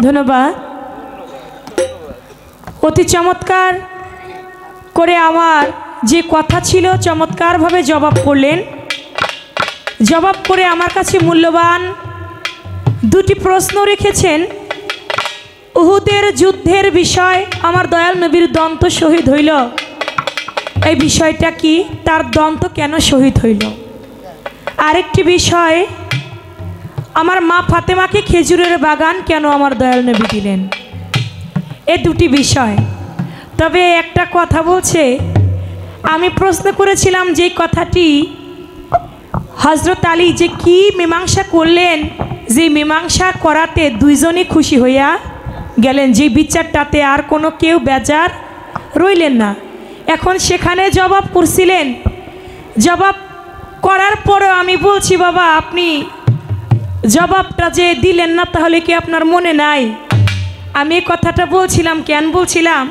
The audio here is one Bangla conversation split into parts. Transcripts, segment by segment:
ধন্যবাদ। অতি চমৎকার করে আমার যে কথা ছিল চমৎকারভাবে জবাব করলেন। জবাব করে আমার কাছে মূল্যবান দুটি প্রশ্ন রেখেছেন। উহুদের যুদ্ধের বিষয়, আমার দয়াল নবীর দন্ত শহীদ হইল, এই বিষয়টা কি, তার দন্ত কেন শহীদ হইল। আরেকটি বিষয়, আমার মা ফাতেমাকে খেজুরের বাগান কেন আমার দয়াল নবী দিলেন। এই দুটি বিষয়। তবে একটা কথা বলছে, আমি প্রশ্ন করেছিলাম যে কথাটি হযরত আলী যে কি মীমাংসা করলেন, যে মীমাংসা করাতে দুইজনই খুশি হইয়া গেলেন, যে বিচারটাতে আর কোনো কেউ বেজার রইলেন না। এখন সেখানে জবাব করছিলেন, জবাব করার পরেও আমি বলছি বাবা আপনি জবাবটা যে দিলেন না তাহলে কি আপনার মনে নাই। আমি এই কথাটা বলছিলাম, কেন বলছিলাম,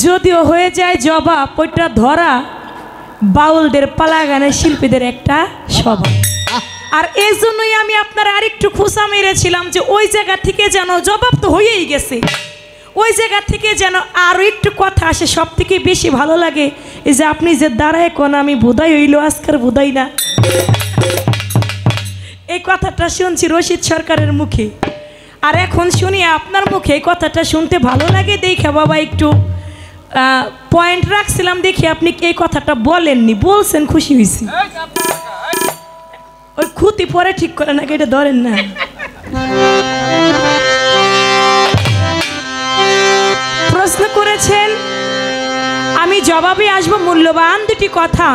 যদিও হয়ে যায় জবাব, ওইটা ধরা বাউলদের পালা গানের শিল্পীদের একটা স্বভাব। আর এই জন্যই আমি আপনার আরেকটু খোঁচা মেরেছিলাম যে ওই জায়গা থেকে যেন জবাব তো হয়েই গেছে, ওই জায়গা থেকে যেন আরও একটু কথা আসে। সব থেকে বেশি ভালো লাগে এই যে আপনি যে দাঁড়ায় কোন আমি বোধাই হইল আজকের বোধাই না, এই কথাটা শুনছি রশিদ সরকারের মুখে, আর এখন শুনি আপনার মুখে। এই কথাটা শুনতে ভালো লাগে দেখে বাবা একটু পয়েন্ট রাখছিলাম, দেখি আপনি এই কথাটা বলেননি, বলছেন, খুশি হয়েছি। ওই খুঁতি পরে ঠিক করে নাকি এটা ধরেন না। প্রশ্ন করেছেন, আমি জবাবে আসবো মূল্যবান দুটি কথা।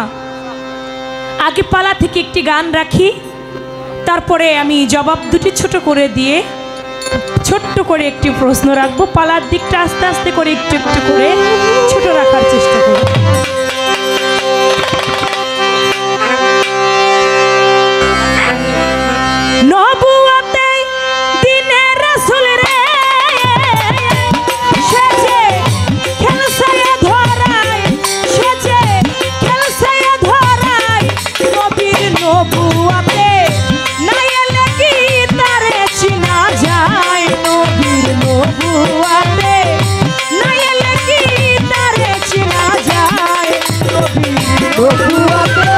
আগে পালা থেকে একটি গান রাখি, তারপরে আমি জবাব দুটি ছোট করে দিয়ে ছোট্ট করে একটি প্রশ্ন রাখবো। পালার দিকটা আস্তে আস্তে করে একটু একটু করে ছোট রাখার চেষ্টা করব। নবুয়াতে দিনে রাসূল রে সেজে খেলছে ধরায়, সেজে খেলছে ধরায়, নবীর নবুয়াতে না এলে কি তারে চিনা যায়, নবীর নবুয়াতে না এলে কি তারে চিনা যায়, নবীর নবুয়াতে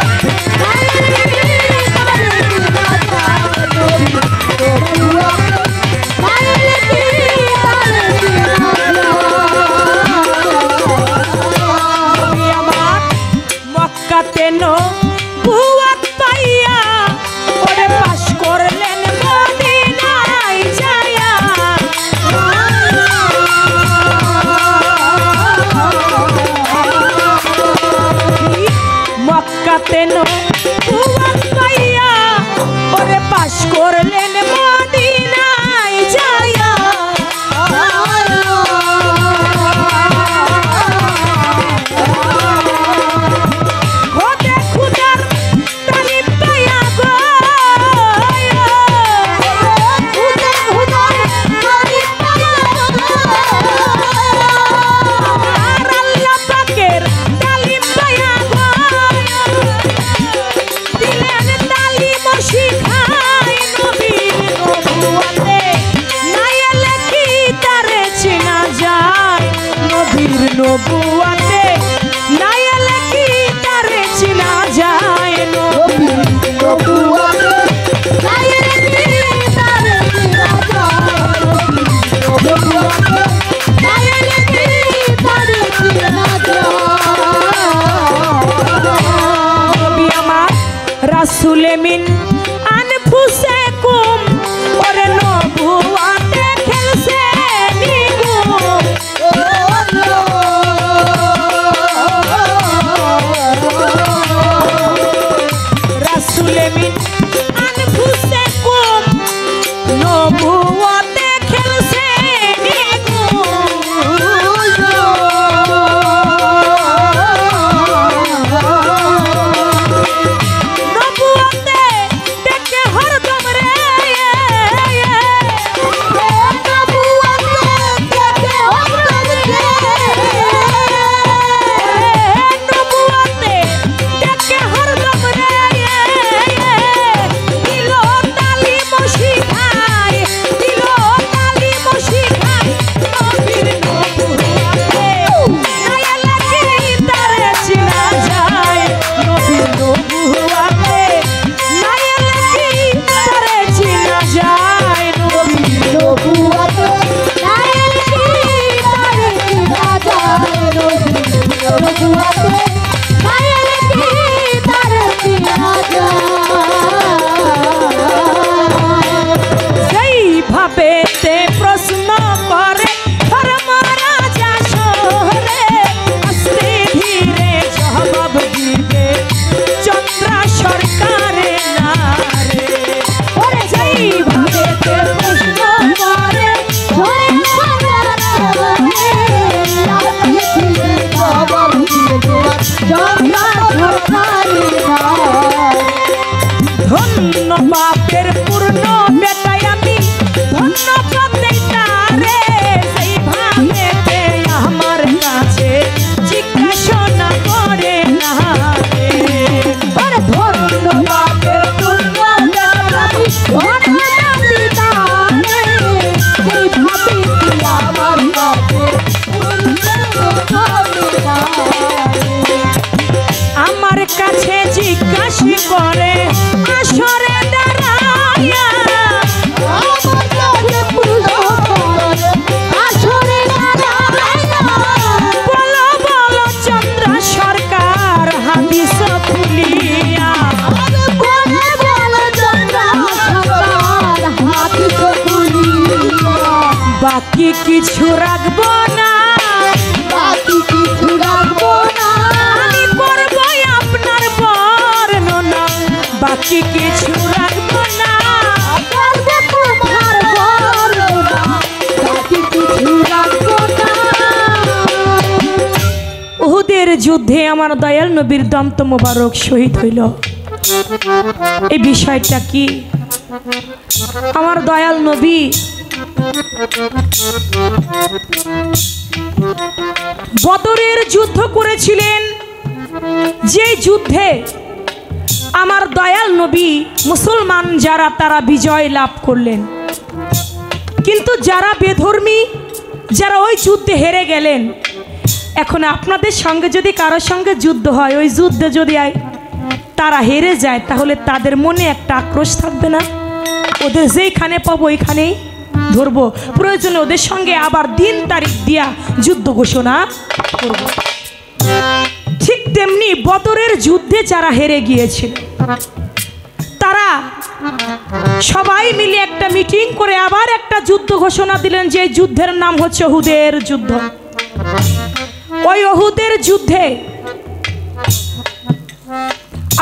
ভাবেতে প্রশ্ন করে ধর্মরাজা শহরে আস্তে ধীরে জবাব দিবে চন্দ্রা সরকারে না রে। ওরে যেই ভাবেতে প্রশ্ন করে ধন্য বাপের পূর্ণ বেটাই আমি ধন্যবাদ দেই তারে সেই ভাবেতে আমার কাছে জিজ্ঞাসা না করে না রে। আরে ধন্য বাপের পূর্ণ বেটাই ধন্যবাদ দেই তারে সেই ভাবেতে আমার কাছে আমার কাছে জিজ্ঞাসা করে আসরে দাঁড়াইয়া বলো বলো চন্দ্র সরকার হাদিস খুলিয়া বাকি কিছু রাখবো না আমি করবো আপনার বর্ণনা বাকি কিছু রাখবো না উহুদের যুদ্ধে আমার দয়াল নবীর দন্ত মোবারক শহীদ হইল। এই বিষয়টা কি? আমার দয়াল নবী বদরের যুদ্ধ করেছিলেন, যে যুদ্ধে আমার দয়াল নবী মুসলমান যারা তারা বিজয় লাভ করলেন, কিন্তু যারা বেধর্মী যারা ওই যুদ্ধে হেরে গেলেন। এখন আপনাদের সঙ্গে যদি কারোর সঙ্গে যুদ্ধ হয়, ওই যুদ্ধে যদি তারা হেরে যায়, তাহলে তাদের মনে একটা আক্রোশ থাকবে না? ওদের যেইখানে পাবো ওইখানেই ধরবো, প্রয়োজনে ওদের সঙ্গে আবার দিন তারিখ দিয়া যুদ্ধ ঘোষণা করব। ঠিক তেমনি বদরের যুদ্ধে যারা হেরে গিয়েছিল তারা সবাই মিলে একটা মিটিং করে আবার একটা যুদ্ধ ঘোষণা দিলেন, যে যুদ্ধের নাম হচ্ছে উহুদের যুদ্ধ। ওই উহুদের যুদ্ধে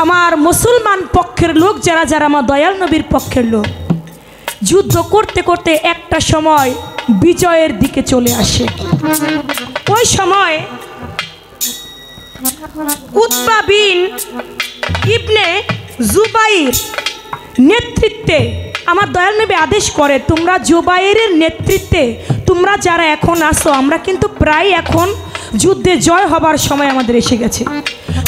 আমার মুসলমান পক্ষের লোক যারা যারা আমার দয়াল নবীর পক্ষের লোক যুদ্ধ করতে করতে একটা সময় বিজয়ের দিকে চলে আসে। ওই সময় উতবা বিন ইবনে জুবাইর নেতৃত্বে আমার দয়াল নবী আদেশ করে, তোমরা জুবাইরের নেতৃত্বে তোমরা যারা এখন আসো, আমরা কিন্তু প্রায় এখন যুদ্ধে জয় হবার সময় আমাদের এসে গেছে,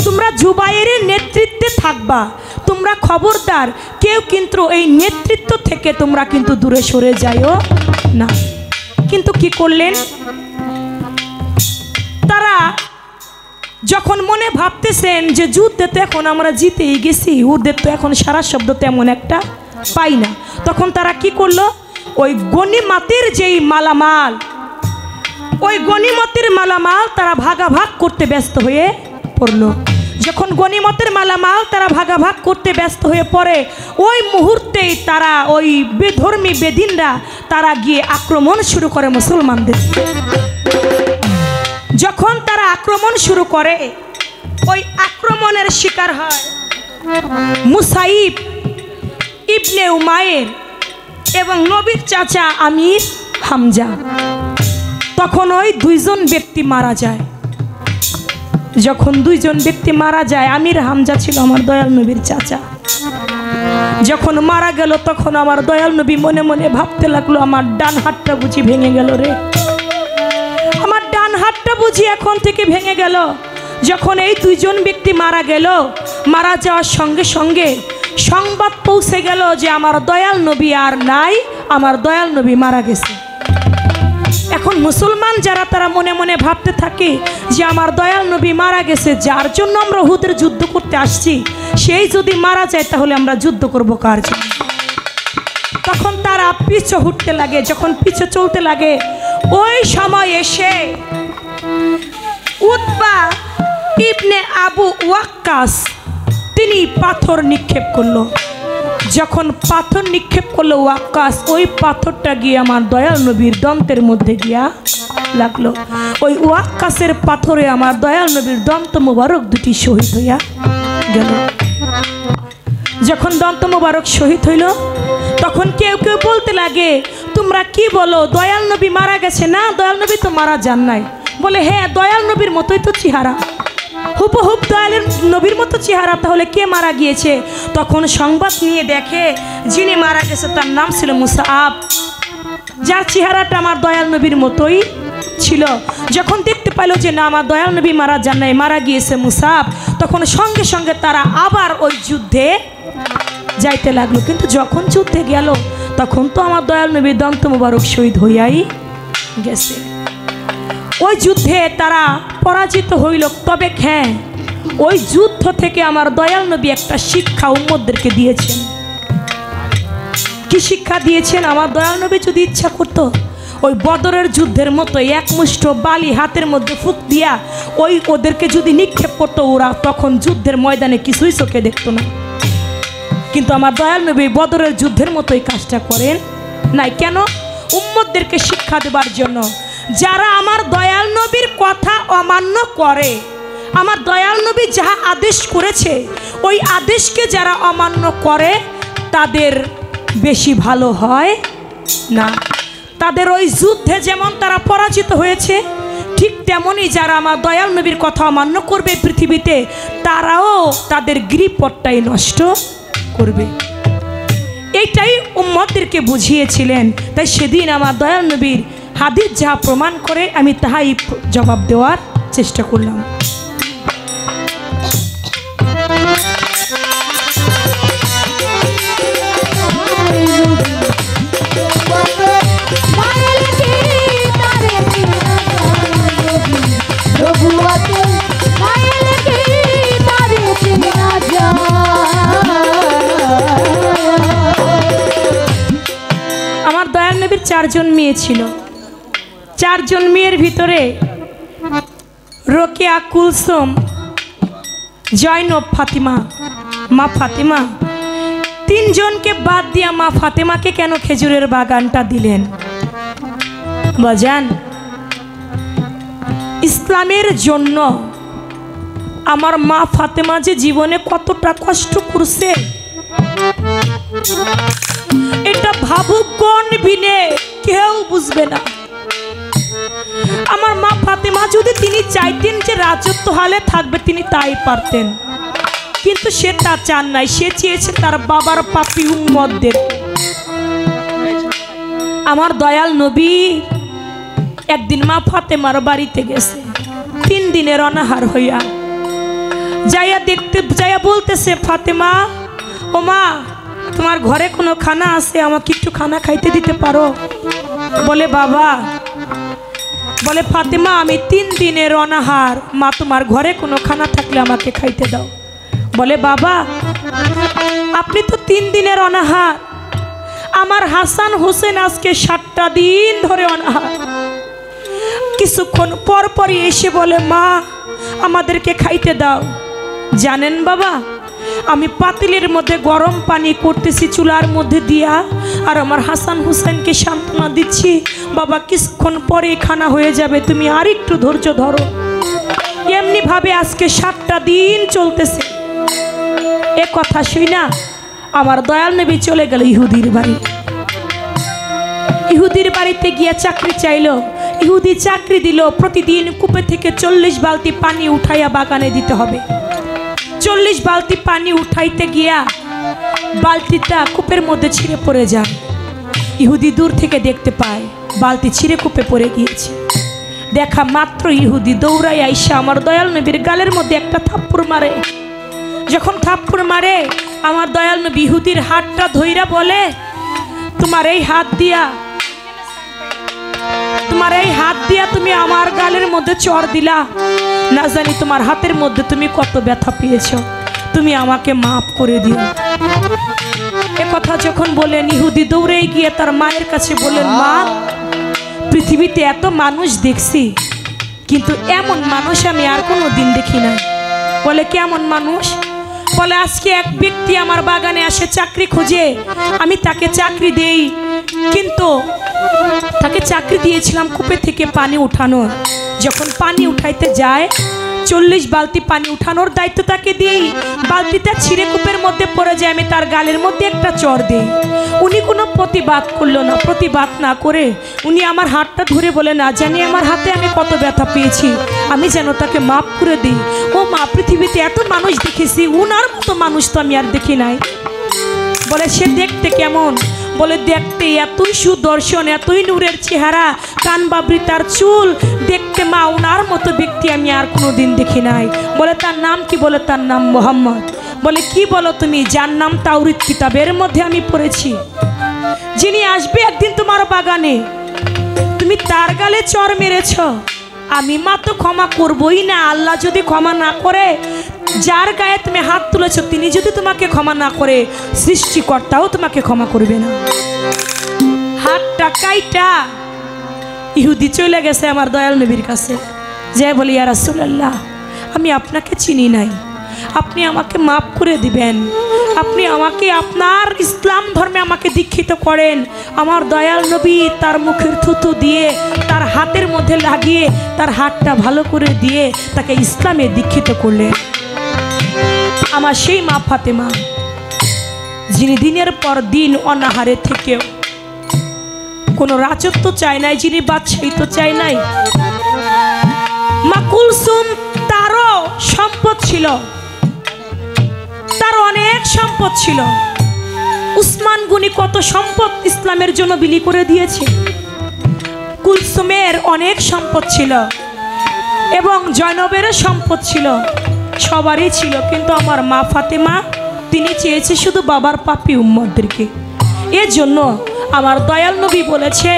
তোমরা জুবাইরের নেতৃত্বে থাকবা। তোমরা খবরদার কেউ কিন্তু এই নেতৃত্ব থেকে তোমরা কিন্তু দূরে সরে যাইও না। কিন্তু কি করলেন তারা? যখন মনে ভাবতেছেন যে যুদ্ধে তো এখন আমরা জিতেই গেছি, ওদের তো এখন সারা শব্দ তেমন একটা পাই না, তখন তারা কি করলো? ওই গনিমতের যেই মালামাল, ওই গনিমতের মালামাল তারা ভাগাভাগ করতে ব্যস্ত হয়ে পড়লো। যখন গনিমতের মালামাল তারা ভাগাভাগ করতে ব্যস্ত হয়ে পড়ে, ওই মুহূর্তেই তারা ওই বেধর্মী বেদিনরা তারা গিয়ে আক্রমণ শুরু করে মুসলমানদের। যখন তারা আক্রমণ শুরু করে, ওই আক্রমণের শিকার হয় মুসাইব ইবনে উমায়ের এবং নবীর চাচা আমির হামজা। তখন ওই দুইজন ব্যক্তি মারা যায়। যখন দুইজন ব্যক্তি মারা যায়, আমির হামজা ছিল আমার দয়াল নবীর চাচা। যখন মারা গেল তখন আমার দয়াল নবী মনে মনে ভাবতে লাগলো, আমার ডান হাতটা বুঝি ভেঙে গেল রে, আমার ডান হাতটা বুঝি এখন থেকে ভেঙে গেল। যখন এই দুইজন ব্যক্তি মারা গেল, মারা যাওয়ার সঙ্গে সঙ্গে সংবাদ পৌঁছে গেল যে আমার দয়াল নবী আর নাই, আমার দয়াল নবী মারা গেছে। এখন মুসলমান যারা তারা মনে মনে ভাবতে থাকে যে আমার দয়াল নবী মারা গেছে, যার জন্য আমরা উহুদের যুদ্ধ করতে আসছি, সেই যদি মারা যায় তাহলে আমরা যুদ্ধ করব কার জন্য? তখন তারা পিছু হুটতে লাগে। যখন পিছু চলতে লাগে, ওই সময় এসে উতবা ইবনে আবু ওয়াক্কাস তিনি পাথর নিক্ষেপ করলো। যখন পাথর নিক্ষেপ করলো ওয়াক্কাস, ওই পাথরটা গিয়ে আমার দয়াল নবীর দন্তের মধ্যে গিয়া লাগলো। ওই ওয়াক্কাসের পাথরে আমার দয়াল নবীর দন্ত মোবারক দুটি শহীদ হইয়া গেল। যখন দন্ত মোবারক শহীদ হইল, তখন কেউ কেউ বলতে লাগে, তোমরা কি বলো, দয়াল নবী মারা গেছে? না, দয়াল নবী তো মারা যান নাই। বলে হ্যাঁ, দয়াল নবীর মতোই তো চেহারা, হুবহুব দয়ালের নবীর মতো চেহারা, তাহলে কে মারা গিয়েছে? তখন সংবাদ নিয়ে দেখে যিনি মারা গেছে তার নাম ছিল মুসাআব, যার চেহারাটা আমার দয়াল নবীর মতোই ছিল। যখন দেখতে পাইল যে না, আমার দয়াল নবী মারা যান নাই, মারা গিয়েছে মুসাআব, তখন সঙ্গে সঙ্গে তারা আবার ওই যুদ্ধে যাইতে লাগলো। কিন্তু যখন যুদ্ধে গেল, তখন তো আমার দয়াল নবীর দন্ত মোবারক শহীদ হইয়াই গেছে। ওই যুদ্ধে তারা পরাজিত হইল। তবে হ্যাঁ, ওই যুদ্ধ থেকে আমার দয়াল নবী একটা শিক্ষা উম্মতদেরকে দিয়েছেন। কি শিক্ষা দিয়েছেন? আমার দয়াল নবী যদি ইচ্ছা করতো, ওই বদরের যুদ্ধের মতো এক মুষ্ঠ বালি হাতের মধ্যে ফুক দিয়া ওদেরকে যদি নিক্ষেপ করতো, ওরা তখন যুদ্ধের ময়দানে কিছুই চোখে দেখতো না। কিন্তু আমার দয়াল নবী বদরের যুদ্ধের মতোই কাজটা করেন নাই। কেন? উম্মতদেরকে শিক্ষা দেবার জন্য। যারা আমার দয়াল নবীর কথা অমান্য করে, আমার দয়াল নবী যাহা আদেশ করেছে, ওই আদেশকে যারা অমান্য করে, তাদের বেশি ভালো হয় না। তাদের ওই যুদ্ধে যেমন তারা পরাজিত হয়েছে, ঠিক তেমনই যারা আমার দয়াল নবীর কথা অমান্য করবে পৃথিবীতে, তারাও তাদের গিরিপথটাই নষ্ট করবে। এইটাই উম্মতদেরকে বুঝিয়েছিলেন। তাই সেদিন আমার দয়াল নবীর হাদিস যাহা প্রমাণ করে, আমি তাহাই জবাব দেওয়ার চেষ্টা করলাম। আমার দয়াল নবীর 4 জন মেয়ে ছিল। 4 জন মেয়ের ভিতরে রোকেয়া, কুলসুম, জয়নব, ফাতিমা, মা ফাতিমা, 3 জনকে বাদ দিয়া মা ফাতিমাকে কেন খেজুরের বাগানটা দিলেন? বাজান, ইসলামের জন্য আমার মা ফাতিমা যে জীবনে কতটা কষ্ট করছে, এটা ভাবুকগণ বিনে কেউ বুঝবে না। আমার মা ফাতিমা যদি তিনি চাইতেন যে রাজত্ব হালে থাকবে, তিনি তাই পারতেন, কিন্তু সে তা চান নাই। সে চেয়েছে তার বাবার পাপী উম্মতদের। আমার দয়াল নবী একদিন মা ফাতেমার বাড়িতে গেছে, 3 দিনের অনাহার হইয়া। যাইয়া বলতেছে, ফাতেমা, ও মা, তোমার ঘরে কোনো খানা আছে? আমাকে একটু খানা খাইতে দিতে পারো? বলে বাবা, বলে ফাতেমা, আমি 3 দিনের অনাহার, মা তোমার ঘরে কোনো খানা থাকলে আমাকে খাইতে দাও। বলে বাবা, আপনি তো 3 দিনের অনাহার, আমার হাসান হোসেন আজকে 7টা দিন ধরে অনাহার। কিছুক্ষণ পর পরই এসে বলে, মা আমাদেরকে খাইতে দাও। জানেন বাবা, আমি পাতিলের মধ্যে গরম পানি করতেছি চুলার মধ্যে দিয়া, আর আমার হাসান হুসেনকে সান্ত্বনা দিচ্ছি, বাবা কিছুক্ষণ পরে খানা হয়ে যাবে, তুমি আর একটু ধৈর্য ধরো। এমনি ভাবে আজকে 7টা দিন চলতেছে। এ কথা শুই না আমার দয়াল নবী চলে গেল ইহুদির বাড়ি। ইহুদির বাড়িতে গিয়া চাকরি চাইল। ইহুদি চাকরি দিল, প্রতিদিন কূপে থেকে 40 বালতি পানি উঠাইয়া বাগানে দিতে হবে। 40 বালতি পানি উঠাইতে গিয়া বালতিটা কূপের মধ্যে ছিঁড়ে পড়ে যায়। ইহুদি দূর থেকে দেখতে পায় বালতি ছিঁড়ে কূপে পড়ে গিয়েছে। দেখা মাত্র ইহুদি দৌড়াই আইসা আমার দয়াল নবীর গালের মধ্যে একটা থাপ্পড় মারে। যখন থাপ্পড় মারে, আমার দয়াল নবী ইহুদির হাতটা ধইরা বলে, তোমার এই হাত দিয়া তুমি আমার গালের মধ্যে চড় দিলা, না জানি তোমার হাতের মধ্যে তুমি কত ব্যথা পেয়েছ, তুমি আমাকে মাফ করে দিও। এ কথা যখন বলেন, ইহুদি দৌড়ে গিয়ে তার মায়ের কাছে বলেন, মা, পৃথিবীতে এত মানুষ দেখছি, কিন্তু এমন মানুষ আমি আর কোনো দিন দেখি নাই। বলে কেমন মানুষ? বলে আজকে এক ব্যক্তি আমার বাগানে আসে চাকরি খোঁজে, আমি তাকে চাকরি দেই, কিন্তু তাকে চাকরি দিয়েছিলাম কূপে থেকে পানি উঠানোর। যখন পানি উঠাইতে যায় 40 বালতি পানি উঠানোর দায়িত্ব তাকে দিই, বালতিটা ছিঁড়ে কূপের মধ্যে পড়ে যায়, আমি তার গালের মধ্যে একটা চড় দিই। উনি কোনো প্রতিবাদ করলো না, প্রতিবাদ না করে উনি আমার হাতটা ধরে বলে, না জানি আমার হাতে আমি কত ব্যথা পেয়েছি, আমি যেন তাকে মাফ করে দিই। ও মা, পৃথিবীতে এত মানুষ দেখেছি, উনার মতো মানুষ তো আমি আর দেখি নাই। বলে সে দেখতে কেমন? বলে দেখতে এতই সুদর্শন, এতই নূরের চেহারা, কান বাবরি তার চুল, দেখতে মা উনার মতো ব্যক্তি আমি আর কোনোদিন দেখি নাই। বলে তার নাম কি? বলে তার নাম মোহাম্মদ। বলে কি বলো তুমি? যার নাম তাওরাত কিতাবের মধ্যে আমি পড়েছি, যিনি আসবে একদিন তোমার বাগানে, তুমি তার গালে চড় মেরেছ, আমি মা তো ক্ষমা করবই না। আল্লাহ যদি ক্ষমা না করে, যার গায়ে তুমি হাত তুলেছ তিনি যদি তোমাকে ক্ষমা না করে, সৃষ্টিকর্তাও তোমাকে ক্ষমা করবে না। হাতটা কাইটা ইহুদি চলে গেছে আমার দয়াল নবীর কাছে, যে বলি ইয়া রাসূলুল্লাহ, আমি আপনাকে চিনি নাই, আপনি আমাকে মাফ করে দিবেন, আপনি আমাকে আপনার ইসলাম ধর্মে আমাকে দীক্ষিত করেন। আমার দয়াল নবী তার মুখের থুতু দিয়ে তার হাতের মধ্যে লাগিয়ে তার হাতটা ভালো করে দিয়ে তাকে ইসলামে দীক্ষিত করলেন। আমার সেই মা ফাতেমা, যিনি দিনের পর দিন অনাহারে থেকেও কোনো রাজত্ব চায় নাই, যিনি বাদশাহিত্ব চায় নাই। মা কুলসুম, তারও সম্পদ ছিল, তার অনেক সম্পদ ছিল। উসমান গনি কত সম্পদ ইসলামের জন্য বিলি করে দিয়েছে। কুলসুমের অনেক সম্পদ ছিল এবং জয়নবেরও সম্পদ ছিল, সবারই ছিল, কিন্তু আমার মা ফাতেমা তিনি চেয়েছে শুধু বাবার পাপী উম্মতদেরকে। এজন্য আমার দয়াল নবী বলেছে,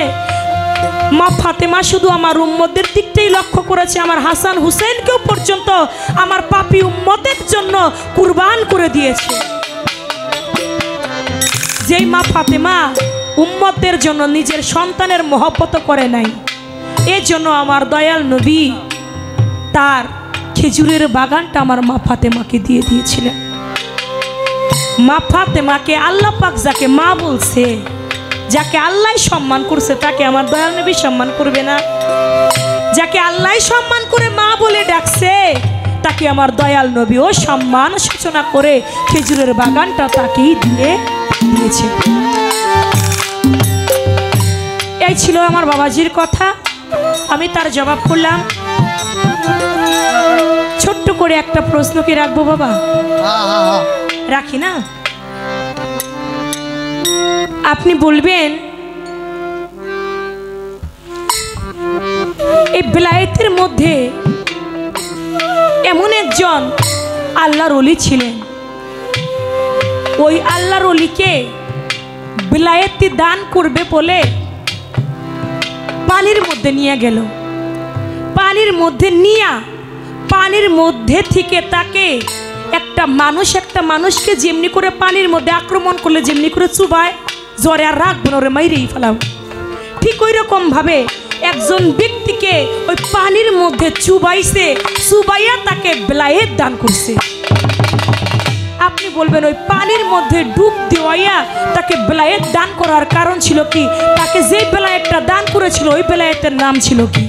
মা ফাতেমা শুধু আমার উম্মতদের দিকটাই লক্ষ্য করেছে, আমার হাসান হুসেনকেও পর্যন্ত আমার পাপী উম্মতের জন্য কুরবান করে দিয়েছে। যেই মা ফাতেমা উম্মতের জন্য নিজের সন্তানের মহব্বত করে নাই, এজন্য আমার দয়াল নবী তার খেজুরের বাগানটা আমার মা ফাতেমাকে দিয়ে দিয়েছিলেন। মা ফাতেমাকে আল্লাহ পাক যাকে মা বলছে, যাকে আল্লাহ সম্মান করছে, তাকে আমার দয়াল নবী সম্মান করবে না? যাকে আল্লাহ সম্মান করে মা বলে ডাকছে, তাকে আমার দয়াল নবীও সম্মান সূচনা করে খেজুরের বাগানটা তাকেই দিয়েছে। এই ছিল আমার বাবাজির কথা, আমি তার জবাব করলাম। ছোট্ট করে একটা প্রশ্ন কি রাখবো বাবা? রাখি না? আপনি বলবেন এই বেলায়েতের মধ্যে এমন একজন আল্লাহর ওলি ছিলেন, ওই আল্লাহর ওলিকে বেলায়েতি দান করবে বলে পানির মধ্যে নিয়ে গেল। পানির মধ্যে নিয়া পানির মধ্যে থেকে তাকে একটা মানুষকে যেমনি করে পানির মধ্যে আক্রমণ করলে যেমনি করে চুবায়, জ্বরে আর রাখবো না, ওরে মাইরেই ফেলাও, ঠিক ওই রকম ভাবে একজন ব্যক্তিকে ওই পানির মধ্যে চুবাইছে, চুবাইয়া তাকে বেলায়েত দান করছে। আপনি বলবেন ওই পানির মধ্যে ডুব দেওয়াইয়া তাকে বেলায়েত দান করার কারণ ছিল কি? তাকে যে বেলায়েতটা দান করেছিল ওই বেলায়েতের নাম ছিল কি?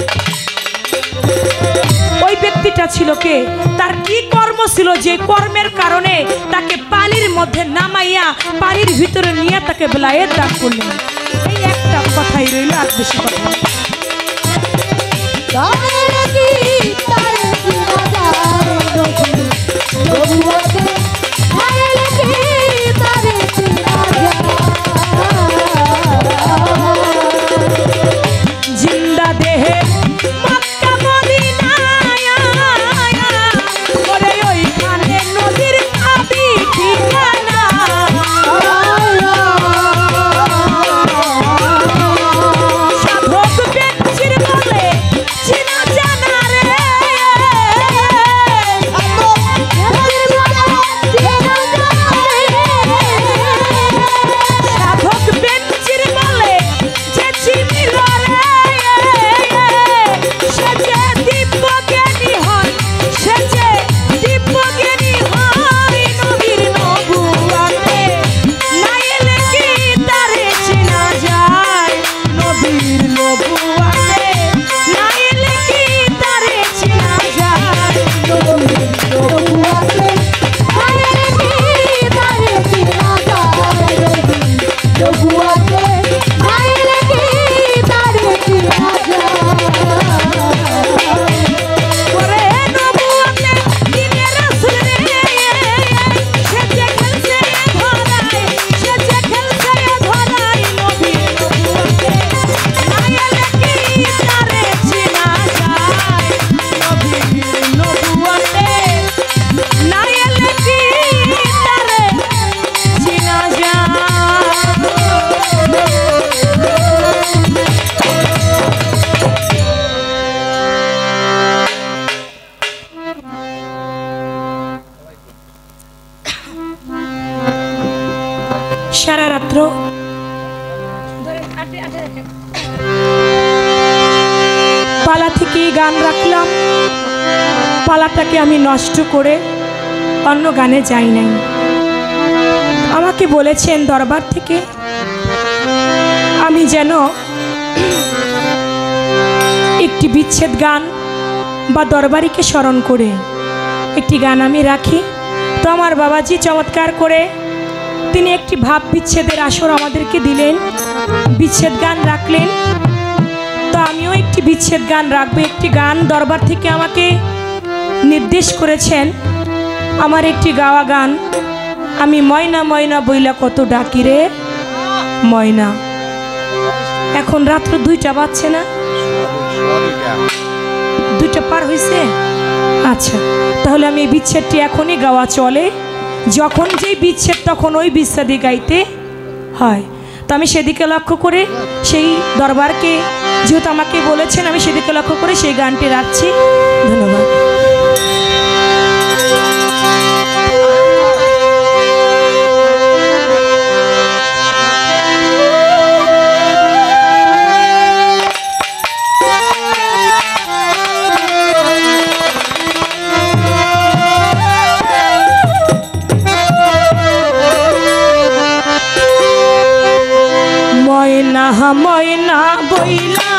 ওই ব্যক্তিটা ছিল কে? তার কি কর্ম ছিল যে কর্মের কারণে তাকে পানির মধ্যে নামাইয়া পানির ভিতরে নিয়ে তাকে বেলায়েত দান করলেন? এই একটা কথাই রইল, আর বেশি কথা না। জিন্দা দেহে মক্কা মদিনায়, ওরে ওইখানে নদীর আবি ঠিকানা, সাধক পালা থেকে গান রাখলাম, পালাটাকে আমি নষ্ট করে অন্য গানে যাই নাই। আমাকে বলেছেন দরবার থেকে আমি যেন একটি বিচ্ছেদ গান বা দরবারিকে স্মরণ করে একটি গান আমি রাখি। তো আমার বাবাজি চমৎকার করে তিনি একটি ভাব বিচ্ছেদের আসর আমাদেরকে দিলেন, বিচ্ছেদ গান রাখলেন। তো আমিও একটি বিচ্ছেদ গান রাখবো। একটি গান দরবার থেকে আমাকে নির্দেশ করেছেন, আমার একটি গাওয়া গান, আমি ময়না ময়না বইলা কত ডাকি রে ময়না। এখন রাত্র 2টা বাজছে না? 2টা পার হয়েছে? আচ্ছা, তাহলে আমি এই বিচ্ছেদটি এখনই গাওয়া চলে। যখন যেই বিচ্ছেদ তখন ওই বিচ্ছেদই গাইতে হয়। তো আমি সেদিকে লক্ষ্য করে সেই দরবারকে যেহেতু আমাকে বলেছেন, আমি সেদিকে লক্ষ্য করে সেই গানটি রাখছি। ধন্যবাদ। ময়না ময়না বইলা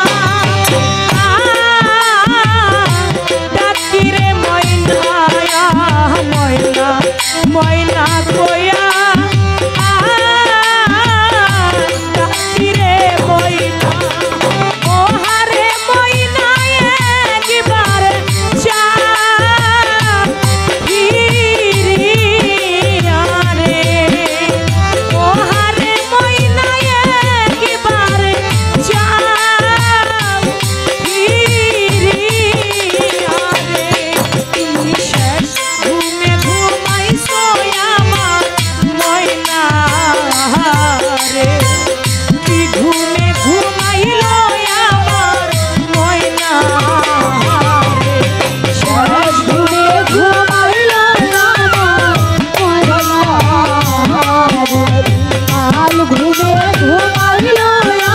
ডাকি রে ময়না, ময়না ময়না কয়া ডাকি রে ময়না। ও হারে ময়না একবার চা ফিরিয়া রে, ও হারে ময়না একবার চা ফিরিয়া রে। তুমি শেষ ঘুমে ঘুমাইছো আমার ময়না রে, কি ঘুমে ঘুমাইলো আমার ময়না রে, শেষ ঘুমে ঘুমাইলো আমার ময়না রে, কাল ঘুমে ঘুমাইলো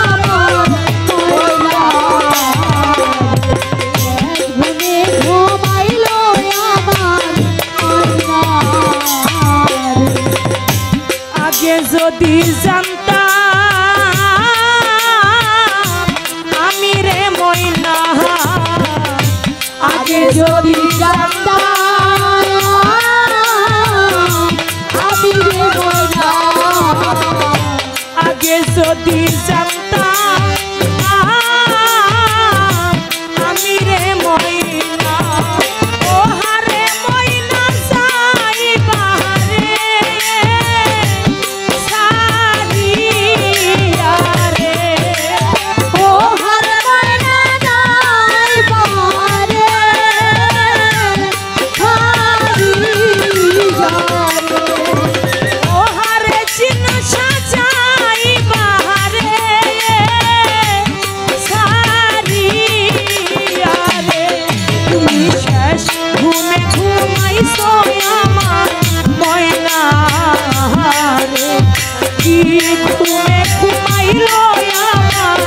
আমার ময়না রে, ঘুমে ঘুমাইলো আমার ময়না রে। আগে যদি জানতাম আমি রে ময়না, আগে যদি জানতাম আমি রে ময়না, আগে যদি জানতাম আমি রে ময়না। ও হারে ময়না যাইবা রে সারিয়া রে, ও হারে ময়না যাইবা রে সারিয়া রে, ও হারে চিন সাজাইবা রে সারিয়া রে। তুমি শেষ ঘুমে ঘুমাইছো আমার ময়না রে, কি ঘুমে ঘুমাইলো আমার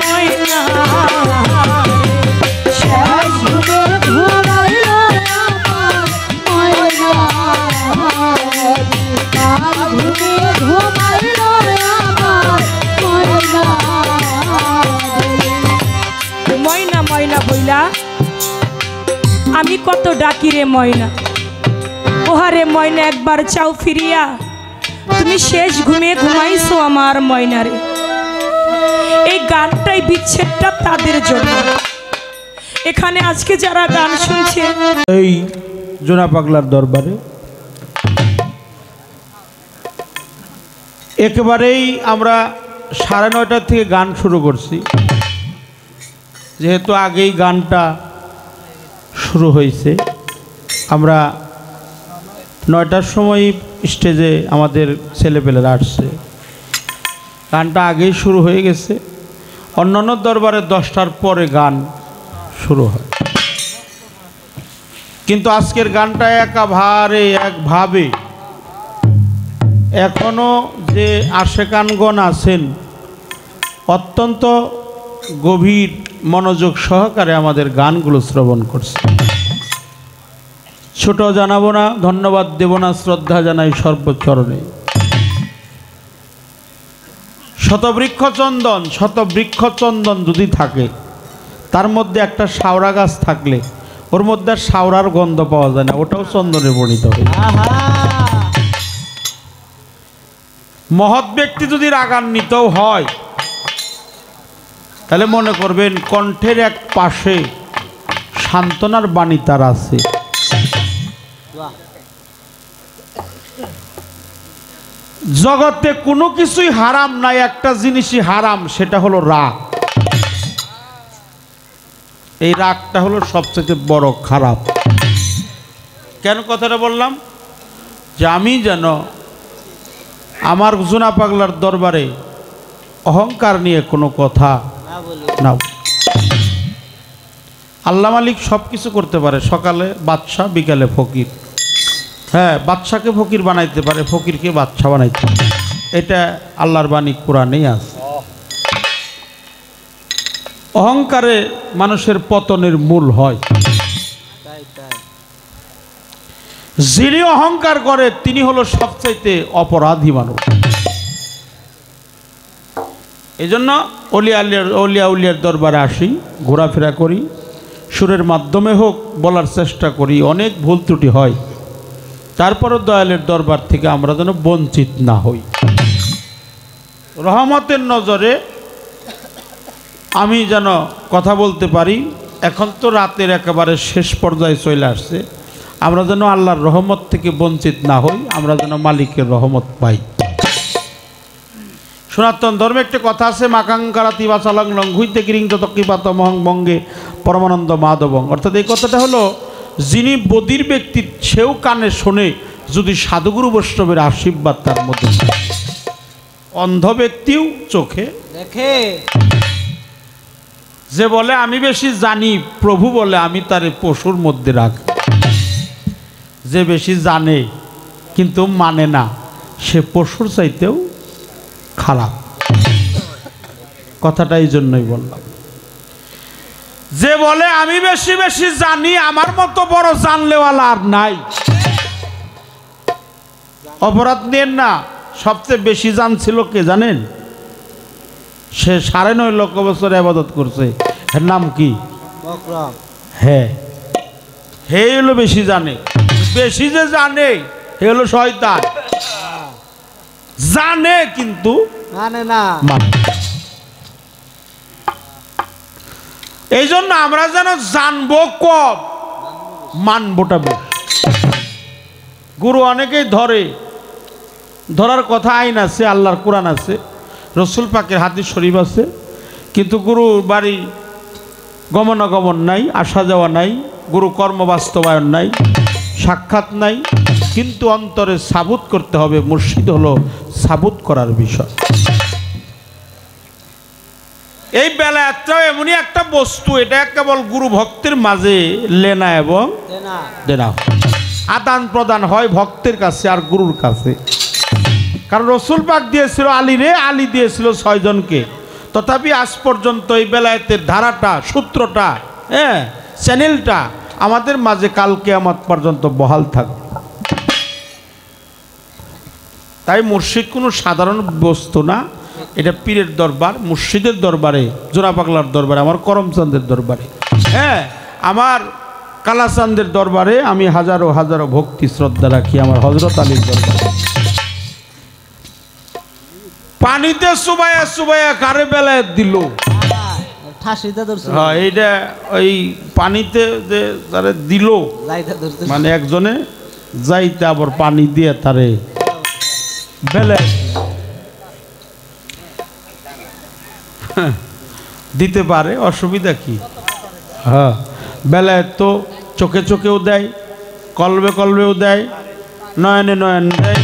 ময়না রে, শেষ ঘুমে ঘুমাইলো আমার ময়না রে, কাল ঘুমে ঘুমাইলো আমার ময়না রে। ময়না ময়না বইলা আমি কত ডাকি রে ময়না, ওহারে ময়না একবার চাও ফিরিয়া, তুমি শেষ ঘুমে ঘুমাইছো আমার ময়না রে। এই গানটাই বিচ্ছেদটা তাদের জন্য। এখানে আজকে যারা গান শুনছে এই জোনা পাগলার দরবারে একেবারেই আমরা 9:30 থেকে গান শুরু করছি, যেহেতু আগেই গানটা শুরু হয়েছে। আমরা 9টার সময় স্টেজে আমাদের ছেলেপেলেরা আসছে, গানটা আগেই শুরু হয়ে গেছে। অন্যান্য দরবারে 10টার পরে গান শুরু হয়, কিন্তু আজকের গানটা একভাবে এখনো যে আশেকানগণ আছেন অত্যন্ত গভীর মনোযোগ সহকারে আমাদের গানগুলো শ্রবণ করছে। ছোট জানাবো না, ধন্যবাদ দেব না, শ্রদ্ধা জানাই সর্বচরণে। শতবৃক্ষ চন্দন যদি থাকে, তার মধ্যে একটা শাওরা গাছ থাকলে ওর মধ্যে আর শাওরার গন্ধ পাওয়া যায় না, ওটাও চন্দনে পরিণত হয়। মহৎ ব্যক্তি যদি রাগান্বিতও হয়, তাহলে মনে করবেন কণ্ঠের এক পাশে সান্ত্বনার বাণী তার আছে। জগতে কোনো কিছুই হারাম নাই, একটা জিনিসই হারাম, সেটা হলো রাগ। এই রাগটা হলো সবচেয়ে বড় খারাপ। কেন কথাটা বললাম? যে আমি যেন আমার জোনা পাগলার দরবারে অহংকার নিয়ে কোনো কথা না। আল্লাহ মালিক সব কিছু করতে পারে, সকালে বাদশা, বিকালে ফকির। হ্যাঁ, বাদশাকে ফকির বানাইতে পারে, ফকিরকে বাদশা বানাইতে পারে। এটা আল্লাহর বাণী কোরআনেই আছে। অহংকারে মানুষের পতনের মূল হয়। যিনি অহংকার করে তিনি হলো সবচাইতে অপরাধী মানুষ। এই জন্য অলিয়া উলিয়ার দরবারে আসি, ঘোরাফেরা করি, সুরের মাধ্যমে হোক বলার চেষ্টা করি, অনেক ভুল ত্রুটি হয়। তারপরও দয়ালের দরবার থেকে আমরা যেন বঞ্চিত না হই। রহমতের নজরে আমি যেন কথা বলতে পারি। এখন তো রাতের একেবারে শেষ পর্যায়ে চলে আসছে, আমরা যেন আল্লাহর রহমত থেকে বঞ্চিত না হই, আমরা যেন মালিকের রহমত পাই। সনাতন ধর্মে একটা কথা আছে, মাকাঙ্কারা তিবা চালাং লং হুইতে গিরিং তকিপাত মহং বঙ্গে পরমানন্দ মাধবং। অর্থাৎ এই কথাটা হলো, যিনি বধির ব্যক্তি সেও কানে শোনে যদি সাধুগুরু বৈষ্ণবের আশীর্বাদ তার মধ্যে, অন্ধ ব্যক্তিও চোখে দেখে। যে বলে আমি বেশি জানি, প্রভু বলে আমি তারে পশুর মধ্যে রাখি। যে বেশি জানে কিন্তু মানে না, সে পশুর চাইতেও খারাপ। কথাটা এই জন্যই বললাম। যে বলে আমি বেশি বেশি জানি, আমার মতো বড় জানলেওয়ালা আর নাই। অপরাধ নেন না, সবচেয়ে বেশি জানছিল কে জানেন? সে 9.5 লক্ষ বছর ইবাদত করছে, এর নাম কি? হ্যাঁ, হে হলো বেশি জানে। বেশি যে জানে হে হলো শয়তান। জানে কিন্তু মানে না। এই জন্য আমরা যেন জানবো কম, মানবোটা বেশি। গুরু অনেকেই ধরার কথা আইন আছে, আল্লাহর কোরআন আছে, রসুল পাকের হাদিস শরীফ আছে, কিন্তু গুরু বাড়ি গমনাগমন নাই, আসা যাওয়া নাই, গুরু কর্ম বাস্তবায়ন নাই, সাক্ষাৎ নাই। কিন্তু অন্তরে সাবুত করতে হবে। মুর্শিদ হলো সাবুত করার বিষয়। এই বেলায়াতটাও এমনই একটা বস্তু, এটা কেবল গুরু ভক্তের মাঝে লেনা এবং দেনা, আদান প্রদান হয় ভক্তের কাছে আর গুরুর কাছে। কারণ রসুল পাক দিয়েছিল আলীরে, আলী দিয়েছিল 6 জনকে। তথাপি আজ পর্যন্ত এই বেলায়েতের ধারাটা, সূত্রটা, হ্যাঁ, চ্যানেলটা আমাদের মাঝে কাল কিয়ামত পর্যন্ত বহাল থাকবে। তাই মুর্শিদ কোনো সাধারণ বস্তু না, এটা পীরের দরবার, মুর্শিদের দরবারে, জোড়া পাগলার দরবারে, আমার করমচাঁদের দরবারে, হ্যাঁ, আমার কালাচাঁদের দরবারে আমি হাজারো হাজারো ভক্তি শ্রদ্ধা রাখি। আমার হযরত আলীর দরবারে পানিতে চুবাইয়া চুবাইয়া কারে বেলায়েত দিল। হ্যাঁ, এইটা ওই পানিতে যে তারে দিল, মানে একজনে যাইতে আবার পানি দিয়ে তারে বেলায়েত দিতে পারে, অসুবিধা কি? হ্যাঁ, বেলায়েত তো চোখে চোখেও দেয়, কলবে কলবেও দেয়, নয়নে নয়ন দেয়,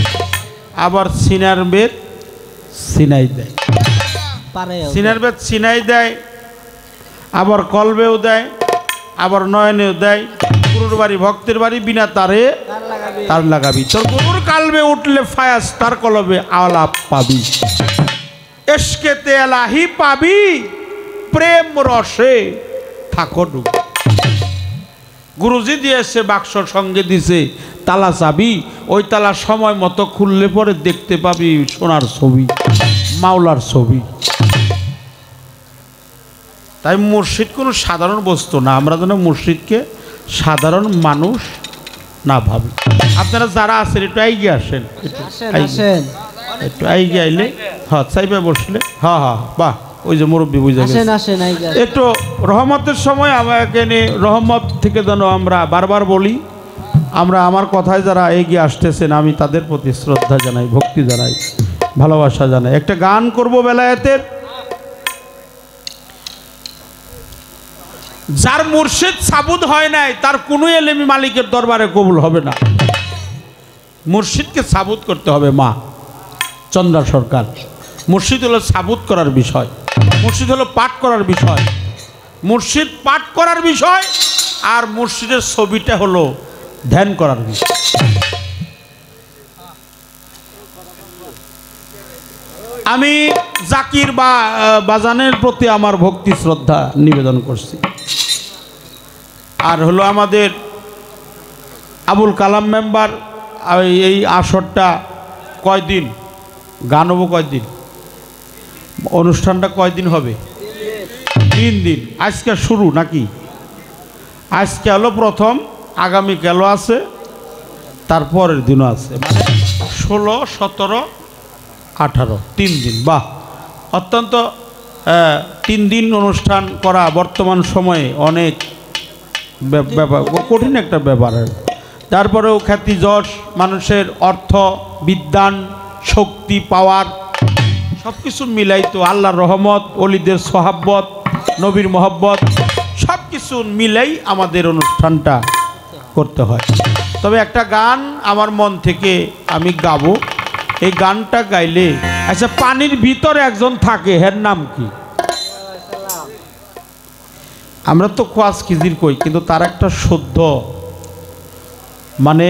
আবার সিনার বেদ সিনাই দেয়, সিনার বেদ সিনাই দেয়, আবার কলবেও দেয়, আবার নয়নেও দেয়। গুরুর বাড়ি, ভক্তের বাড়ি, বিনা তারে তার লাগাবি। তোর গুরুর কালবে উঠলে ফায়াস, তার কলবে আলাপ পাবি। এশকেতে এলাহি পাবি, প্রেম রসে থাকো ডুবি। গুরুজি দিয়েছে বাক্স সঙ্গে দিছে তালা চাবি, ওই তালা সময় মতো খুললে পরে দেখতে পাবি সোনার ছবি, মাওলার ছবি। তাই মুর্শিদ কোনো সাধারণ বস্তু না, আমরা যেন মুর্শিদকে সাধারণ মানুষ না ভাবি। আপনারা যারা আছেন একটু এগিয়ে আসেন, একটু এগিয়ে আইলে হ্যাঁ চাইবে বসলে হ্যাঁ হ্যাঁ বাহ, ওই যে মুরব্বী বুঝে গেছে। একটু রহমতের সময় আমাকে নিয়ে রহমত থেকে যেন আমরা বারবার বলি, আমরা আমার কথায় যারা এগিয়ে আসতেছেন আমি তাদের প্রতি শ্রদ্ধা জানাই, ভক্তি জানাই, ভালোবাসা জানাই। একটা গান করব বেলায়েতের। যার মুর্শিদ সাবুদ হয় নাই তার কোনো এলেমি মালিকের দরবারে কবুল হবে না। মুর্শিদকে সাবুদ করতে হবে। মা চন্দ্রা সরকার, মুর্শিদ হলো সাবুদ করার বিষয়, মুর্শিদ হলো পাঠ করার বিষয়, মুর্শিদ পাঠ করার বিষয়, আর মুর্শিদের ছবিটা হলো ধ্যান করার বিষয়। আমি জাকির বা বাজানের প্রতি আমার ভক্তি শ্রদ্ধা নিবেদন করছি। আর হলো আমাদের আবুল কালাম মেম্বার, এই আসরটা কয়দিন গান হবো, কয়দিন অনুষ্ঠানটা কয়দিন হবে? 3 দিন। আজকে শুরু নাকি? আজকে হলো প্রথম, আগামীকালও আছে, তারপরের দিনও আছে, মানে 16, 17, 18, 3 দিন। বাহ, অত্যন্ত 3 দিন অনুষ্ঠান করা বর্তমান সময়ে অনেক ব্যাপার, কঠিন একটা ব্যাপার। তারপরেও খ্যাতি যশ, মানুষের অর্থ, বিদ্যান, শক্তি, পাওয়ার সব কিছু মিলাই তো আল্লাহর রহমত, অলিদের সোহাব্বত, নবীর মহব্বত সব কিছু মিলাই আমাদের অনুষ্ঠানটা করতে হয়। তবে একটা গান আমার মন থেকে আমি গাবো। এই গানটা গাইলে, আচ্ছা পানির ভিতরে একজন থাকে, এর নাম কি? আমরা তো খোয়াজ খিজির কই, কিন্তু তার একটা শুদ্ধ, মানে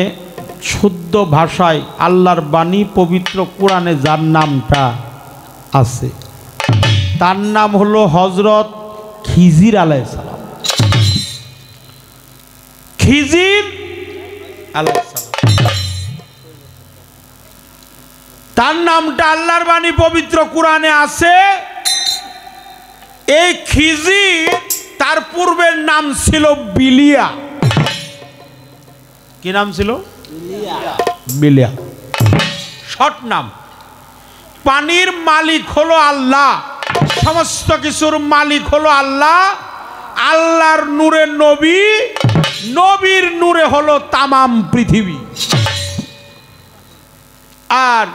শুদ্ধ ভাষায় আল্লাহর বাণী পবিত্র কোরআনে যার নামটা আছে তার নাম হলো হযরত খিজির আলাইহিস সালাম। খিজির আলাইহিস সালাম, তার নামটা আল্লাহর বাণী পবিত্র কোরআনে আছে। এই খিজির, তার পূর্বের নাম ছিল বিলিয়া। কি নাম ছিল? বিলিয়া, শর্ট নাম। পানির মালিক হলো আল্লাহ, সমস্ত কিছুর মালিক হলো আল্লাহ। আল্লাহর নূরে নবী, নবীর নূরে হলো তামাম পৃথিবী। আর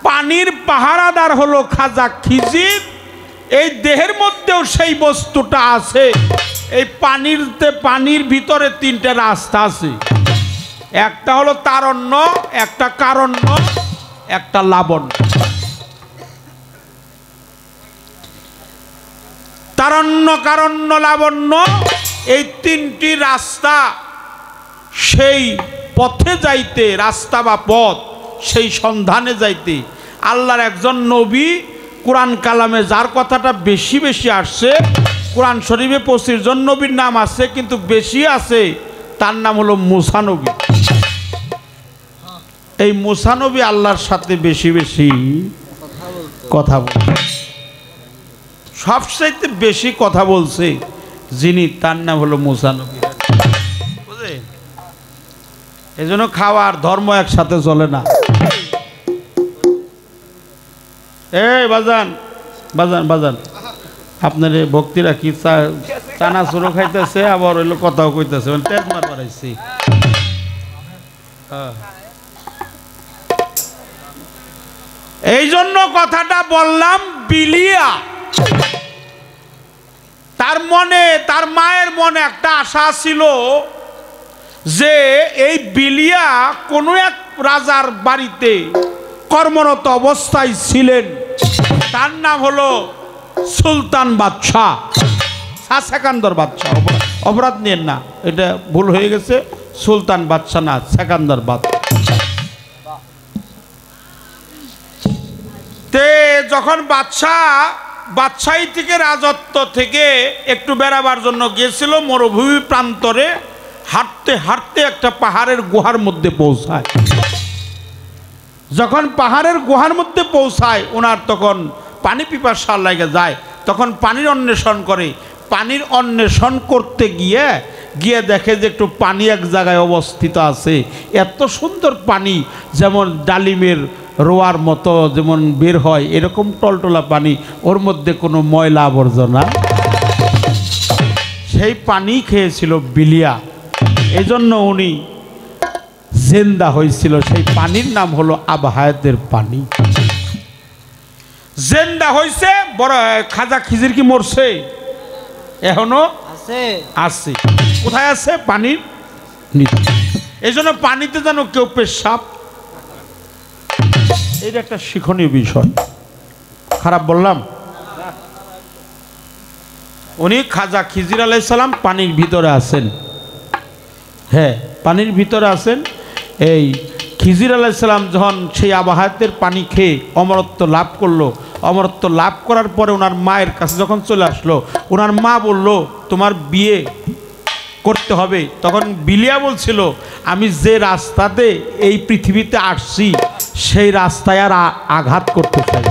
পানির পাহারাদার হলো খাজা খিজির। এই দেহের মধ্যেও সেই বস্তুটা আছে। এই পানির ভিতরে 3টে রাস্তা আছে, একটা হলো তারণ্য, একটা কারণ্য, একটা লাবণ্য। তারণ্য, কারণ্য, লাবণ্য, এই 3টি রাস্তা। সেই পথে যাইতে, রাস্তা বা পথ, সেই সন্ধানে যাইতে আল্লাহর একজন নবী, কোরআন কালামে যার কথাটা বেশি বেশি আসছে, কোরআন শরীফে 25 জন নবীর নাম আছে, কিন্তু বেশি আছে তার নাম হলো মুসা নবী। এই মুসা নবী আল্লাহর সাথে বেশি বেশি কথা বলছে। সবচাইতে বেশি কথা বলছে যিনি, তার নাম হলো মুসা নবী। বুঝে, এই জন্য খাওয়ার ধর্ম একসাথে চলে না। এই বাজান বাজান বাজান, আপনার এই ভক্তিরা কি চানা চুরো খাইতেছে, আবার হইলো কথাও কইতেছে, তেজ মার বাড়াইছি। এই জন্য কথাটা বললাম। বিলিয়া, তার মনে, তার মায়ের মনে একটা আশা ছিল যে এই বিলিয়া কোনো এক রাজার বাড়িতে কর্মরত অবস্থায় ছিলেন। তার নাম হলো সুলতান বাদশাহ, সেকান্দর বাদশাহ। অপরাধ নিয়েন না, এটা ভুল হয়ে গেছে, সুলতান বাদশাহ না, সেকান্দর বাদশাহ। তে যখন বাদশাহী থেকে রাজত্ব থেকে একটু বেড়াবার জন্য গিয়েছিল মরুভূমি প্রান্তরে, হাঁটতে হাঁটতে একটা পাহাড়ের গুহার মধ্যে পৌঁছায়। যখন পাহাড়ের গুহার মধ্যে পৌঁছায় ওনার তখন পানি পিপাসা লাগে যায়, তখন পানির অন্বেষণ করে। পানির অন্বেষণ করতে গিয়ে দেখে যে একটু পানি এক জায়গায় অবস্থিত আছে। এত সুন্দর পানি, যেমন ডালিমের রোয়ার মতো যেমন বের হয় এরকম টলটলা পানি, ওর মধ্যে কোনো ময়লা আবর্জনা। সেই পানি খেয়েছিল বিলিয়া, এজন্য উনি জেন্দা হয়েছিল। সেই পানির নাম হলো আবহায়াতের পানি। জেন্দা হয়েছে। বড় খাজা খিজির কি মরছে? এখনো আছে। কোথায় আছে? পানির নিচে। এই জন্য পানিতে যেন কেউ পেশাব, এটা একটা শিক্ষণীয় বিষয়। খারাপ বললাম? উনি খাজা খিজির আলাইহিস সালাম পানির ভিতরে আছেন। হ্যাঁ, পানির ভিতরে আছেন। এই খিজির আলাইহিস সালাম যখন সেই আবহায়াতের পানি খেয়ে অমরত্ব লাভ করলো, অমরত্ব লাভ করার পরে ওনার মায়ের কাছে যখন চলে আসলো, ওনার মা বলল তোমার বিয়ে করতে হবে। তখন বিলিয়া বলছিল আমি যে রাস্তাতে এই পৃথিবীতে আসছি সেই রাস্তায় আর আঘাত করতে চাই।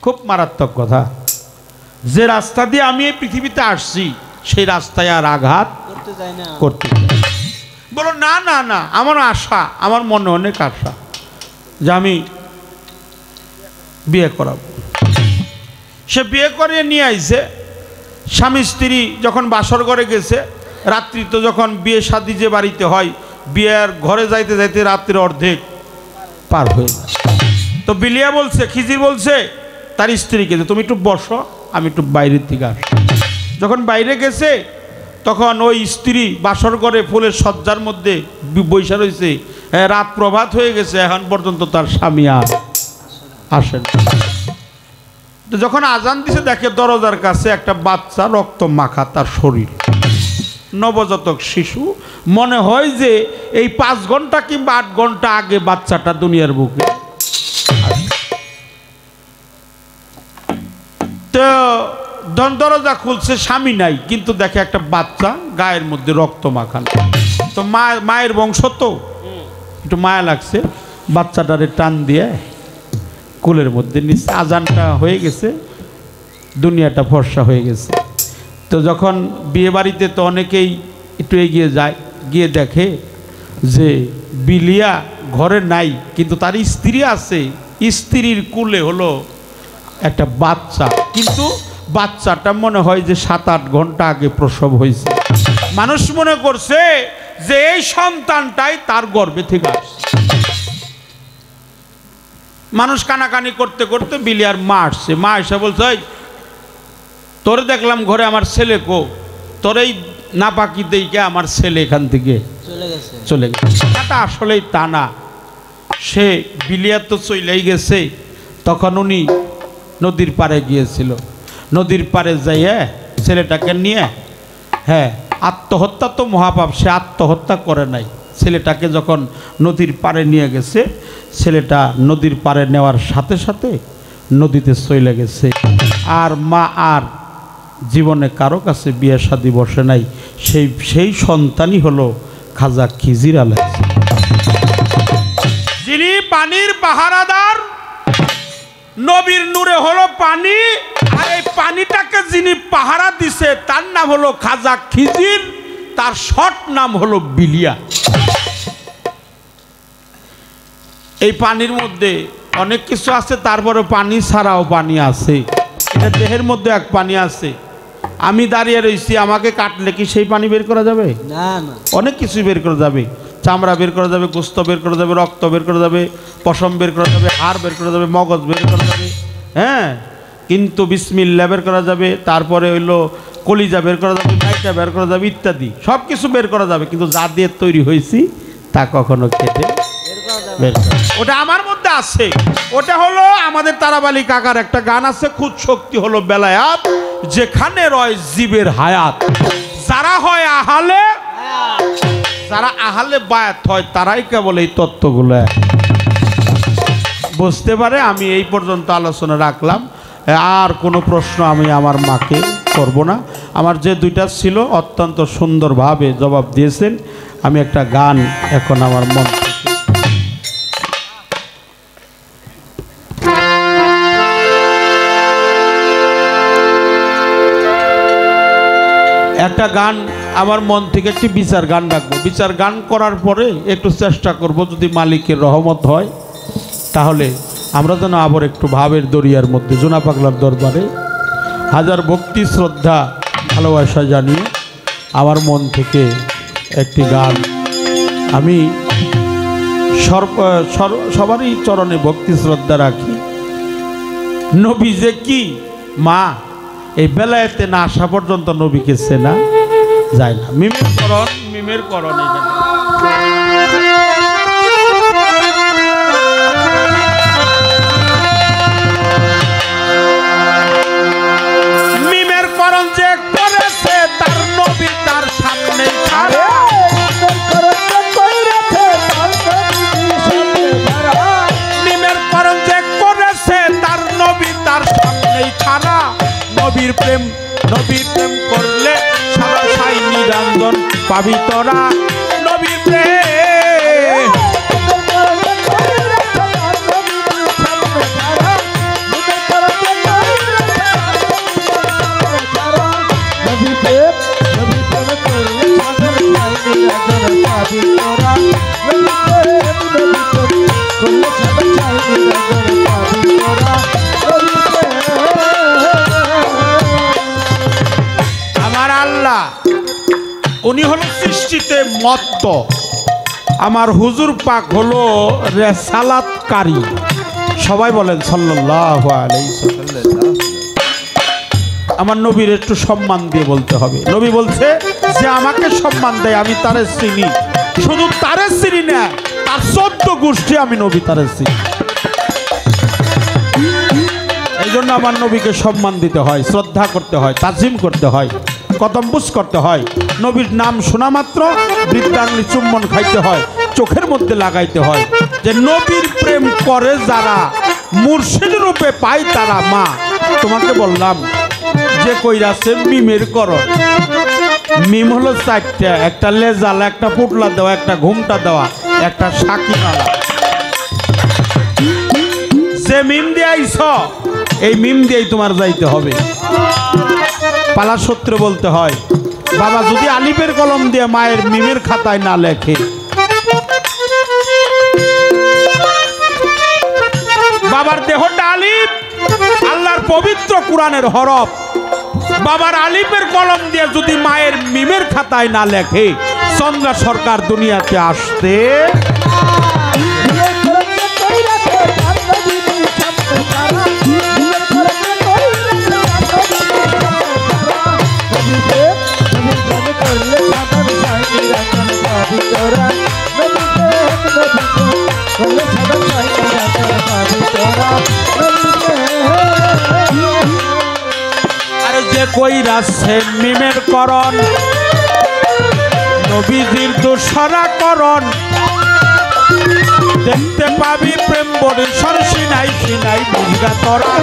খুব মারাত্মক কথা। যে রাস্তা দিয়ে আমি এই পৃথিবীতে আসছি সেই রাস্তায় আর আঘাত করতে চাই। বলো না না না, আমার আশা, আমার মনে অনেক আশা যে আমি বিয়ে করাবো। সে বিয়ে করে নিয়ে আইছে। স্বামী স্ত্রী যখন বাসর ঘরে গেছে, রাত্রি তো যখন বিয়ে শাদী যে বাড়িতে হয়, বিয়ের ঘরে যাইতে যাইতে রাত্রির অর্ধেক পার হয়ে যায়। তো বিলিয়া বলছে, খিজির বলছে তার স্ত্রীকে যে তুমি একটু বসো, আমি একটু বাইরের দিকে আসি। যখন বাইরে গেছে তখন ওই স্ত্রী বাসর ঘরে ফুলের সজ্জার মধ্যে বৈশা রয়েছে। রাত প্রভাত হয়ে গেছে, এখন পর্যন্ত তার স্বামী আর আসেন। তো যখন আজান দিছে দেখে দরজার কাছে একটা বাচ্চা, রক্ত মাখা তার শরীর, নবজাতক শিশু। মনে হয় যে এই 5 ঘন্টা কিংবা 8 ঘন্টা আগে বাচ্চাটা দুনিয়ার বুকে। তো দরজা খুলছে, স্বামী নাই, কিন্তু দেখে একটা বাচ্চা গায়ের মধ্যে রক্ত মাখানো। তো মায়ের বংশ তো একটু মায়া লাগছে, বাচ্চাটারে টান দিয়ে কোলের মধ্যে নিচ্ছে। আজানটা হয়ে গেছে, দুনিয়াটা ফর্সা হয়ে গেছে। তো যখন বিয়ে বাড়িতে তো অনেকেই একটু এগিয়ে যায়, গিয়ে দেখে যে বিলিয়া ঘরে নাই, কিন্তু তার স্ত্রী আছে। স্ত্রীর কোলে হলো একটা বাচ্চা, কিন্তু বাচ্চাটা মনে হয় যে 7-8 ঘন্টা আগে প্রসব হয়েছে। মানুষ মনে করছে যে এই সন্তানটাই তার গর্ভে থেকে আসছে। মানুষ কানাকানি করতে করতে বিলিয়ার মা আসছে। মা এসে বলছে তোরে দেখলাম ঘরে, আমার ছেলে কো? তোর এই নাপাকি দেখে আমার ছেলে এখান থেকে চলে গেছে। এটা আসলেই তা না, সে বিলিয়া তো চলেই গেছে। তখন উনি নদীর পাড়ে গিয়েছিল। নদীর পাড়ে যাইয়ে ছেলেটাকে নিয়ে, হ্যাঁ, আত্মহত্যা তো মহাপাপ, সে আত্মহত্যা করে নাই। ছেলেটাকে যখন নদীর পাড়ে নিয়ে গেছে, ছেলেটা নদীর পাড়ে নেওয়ার সাথে সাথে নদীতে চলে গেছে। আর মা আর জীবনে কারো কাছে বিয়ে শাদী বসে নাই। সেই সন্তানই হলো খাজা খিজির আলাইহিস সালাম, যিনি পানির পাহারাদার। নবীর নূরে হলো পানি, আর এই পানিটাকে যিনি পাহারা দিছে তার নাম হলো খাজা খিজির, তার শর্ট নাম হলো বিলিয়া। এই পানির মধ্যে অনেক কিছু আছে, তারপরে পানি ছাড়াও পানি আছে। এটা দেহের মধ্যে এক পানি আছে। আমি দাঁড়িয়ে রয়েছি, আমাকে কাটলে কি সেই পানি বের করা যাবে? না না, অনেক কিছু বের করা যাবে। চামড়া বের করা যাবে, গোস্ত বের করা যাবে, রক্ত বের করা যাবে, পশম বের করা যাবে, হাড় বের করা যাবে, মগজ বের করা যাবে, হ্যাঁ, কিন্তু বিসমিল্লাহ বের করা যাবে। তারপরে হইলো কলিজা বের করা যাবে, নাইটা বের করা যাবে, ইত্যাদি সব কিছু বের করা যাবে। কিন্তু যা দিয়ে তৈরি হয়েছি তা কখনো খেতে বের করা, ওটা আমার মধ্যে আছে। ওটা হলো আমাদের তারাবালি কাকার একটা গান আছে, খুদ শক্তি হলো বেলায়াত, যেখানে রয় জীবের হায়াত। যারা হয় আহালে, যারা আহালে বায়াত হয়, তারাই কেবল এই তত্ত্বগুলো বুঝতে পারে। আমি এই পর্যন্ত আলোচনা রাখলাম, আর কোনো প্রশ্ন আমি আমার মাকে করব না। আমার যে দুইটা ছিল অত্যন্ত সুন্দরভাবে জবাব দিয়েছেন। আমি একটা গান এখন আমার মন একটা গান আমার মন থেকে একটি বিচার গান রাখবো। বিচার গান করার পরে একটু চেষ্টা করব, যদি মালিকের রহমত হয় তাহলে আমরা যেন আবার একটু ভাবের দরিয়ার মধ্যে জোনা পাগলার দরবারে হাজার ভক্তি শ্রদ্ধা ভালোবাসা জানিয়ে আমার মন থেকে একটি গান আমি সবারই চরণে ভক্তি শ্রদ্ধা রাখি। নবী যে কি মা, এই বেলায়েতে না আসা পর্যন্ত নবীকে চেনা যায় না। মিমের করণ এখানে মিমের করণ যে করেছে তার নবী তার সামনে খাড়া। মিমের করণ যে করেছে তার নবী তার সামনে খাড়া। নবীর প্রেম করলে সারা সাই নিরঞ্জন পাবি তোরা। নবীর প্রেম আমার আল্লাহ উনি হলো সৃষ্টিতে মত্ত। আমার হুজুর পাক হলো রেসালাতকারী। সবাই বলেন সাল্লাল্লাহু আলাইহি ওয়াসাল্লাম। আমার নবীর একটু সম্মান দিয়ে বলতে হবে। নবী বলছে যে আমাকে সম্মান দেয় আমি তারে চিনি, শুধু তারে চিনি না, তার 14 গোষ্ঠী আমি নবী তারে চিনি। এই জন্য আমার নবীকে সম্মান দিতে হয়, শ্রদ্ধা করতে হয়, তাজিম করতে হয়, কদমবুস করতে হয়। নবীর নাম শোনা মাত্র বৃদ্ধাঙ্গুলি চুম্বন খাইতে হয়, চোখের মধ্যে লাগাইতে হয়। যে নবীর প্রেম করে যারা মুর্শিদ রূপে পায় তারা মা। তোমাকে বললাম যে কইরাছে মিমের করণ। মিম হলো 4টা, একটা লেজালা, একটা পুটলা দেওয়া, একটা ঘুমটা দেওয়া, একটা সাকিনালা। যে মিম দিয়ে আইছ এই মিম দিয়েই তোমার যাইতে হবে। পালা সূত্রে বলতে হয়, বাবা যদি আলিফের কলম দিয়ে মায়ের মিমের খাতায় না লেখে, বাবার দেহটা আলিফ, আল্লাহর পবিত্র কুরআনের হরফ, বাবার আলিফের কলম দিয়ে যদি মায়ের মিমের খাতায় না লেখে, চন্দ্রা সরকার দুনিয়াতে আসতে আরে যে কইরাছে মিমের করণ, নবীজির দোসরা করণ, দেখতে পাবি প্রেম বরিশর সিনাই সিনাই বুঝগা তোরা।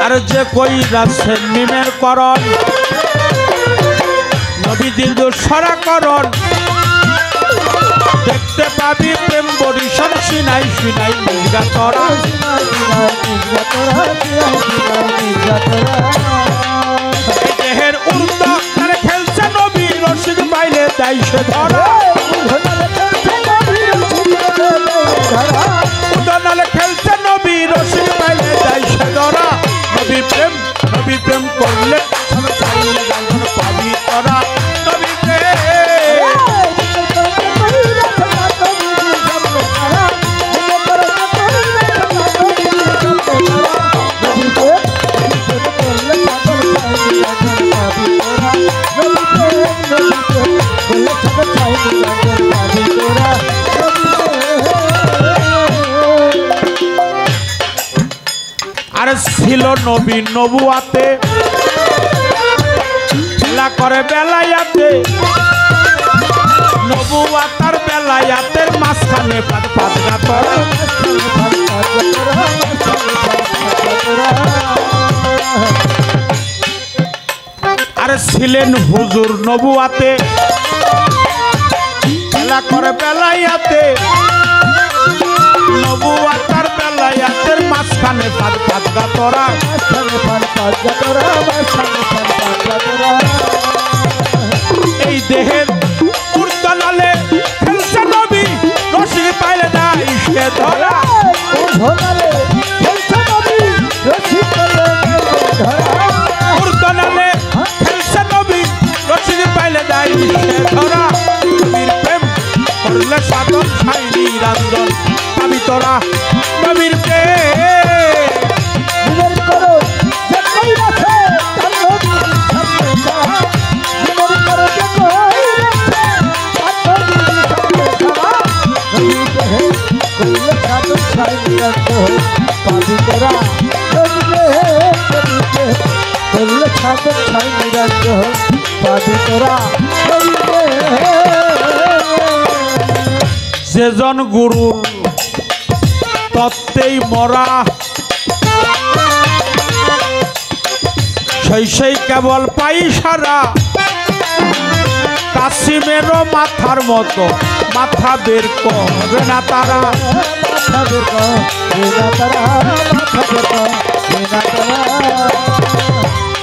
আর যে কইরাছে মিমের করণ, নবীজির দোসরা করণ, দেখতে পাবি প্রেম বরিশর সিনাই সিনাই বুঝগা তোরা। দেহের উর্দা তারে খেলছে নবী, রশিদ পাইলে তাই সে ধরা। উদানালে খেলছে নবী, রশিদ পাইলে তাই সে ধরা। নবী প্রেম করলে পাবি তোরা। নবী আর ছিল নবী নবুয়াতে খেলা করে বেলায়াতে নবুয়াতার বেলায়াতের মাঝখানে পাতগা তোরা আরে ছিলেন হুজুর নবুয়াতে খেলা করে বেলায়াতে নবুয়াতার বেলায়াতের মাঝখানে পাতগা তোরা এই দেহের উর্তলালে খেলছে নবী রশি পাইলে নাই সে ধরা উর্তলালে খেলছে নবী রশি পাইলে নাই সে ধরা নবীর প্রেম করলে সাধন ছাইনি রাঞ্জন পাবি তোরা নবীর প্রেম যেজন গুরুর তত্ত্বেই মরা সেই কেবল পাই সারা কাসিমেরও মাথার মতো মাথা বের করে না তারা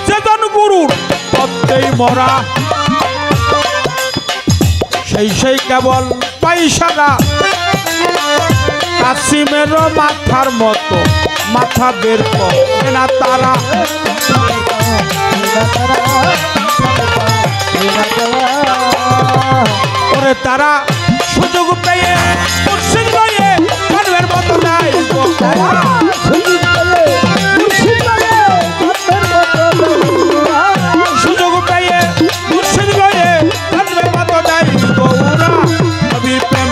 যেজন গুরুর তত্ত্বেই মরা সেই কেবল পাই সারা কাসিমেরও মাথার মতো মাথা বের করে না তারা ওরে তারা সুযোগ পেয়ে মুর্শিদ লয়ে কানবের মতো নাই সুযোগ পেয়ে মুর্শিদ লয়ে কানবের মতো নাই গৌরা নবীর প্রেম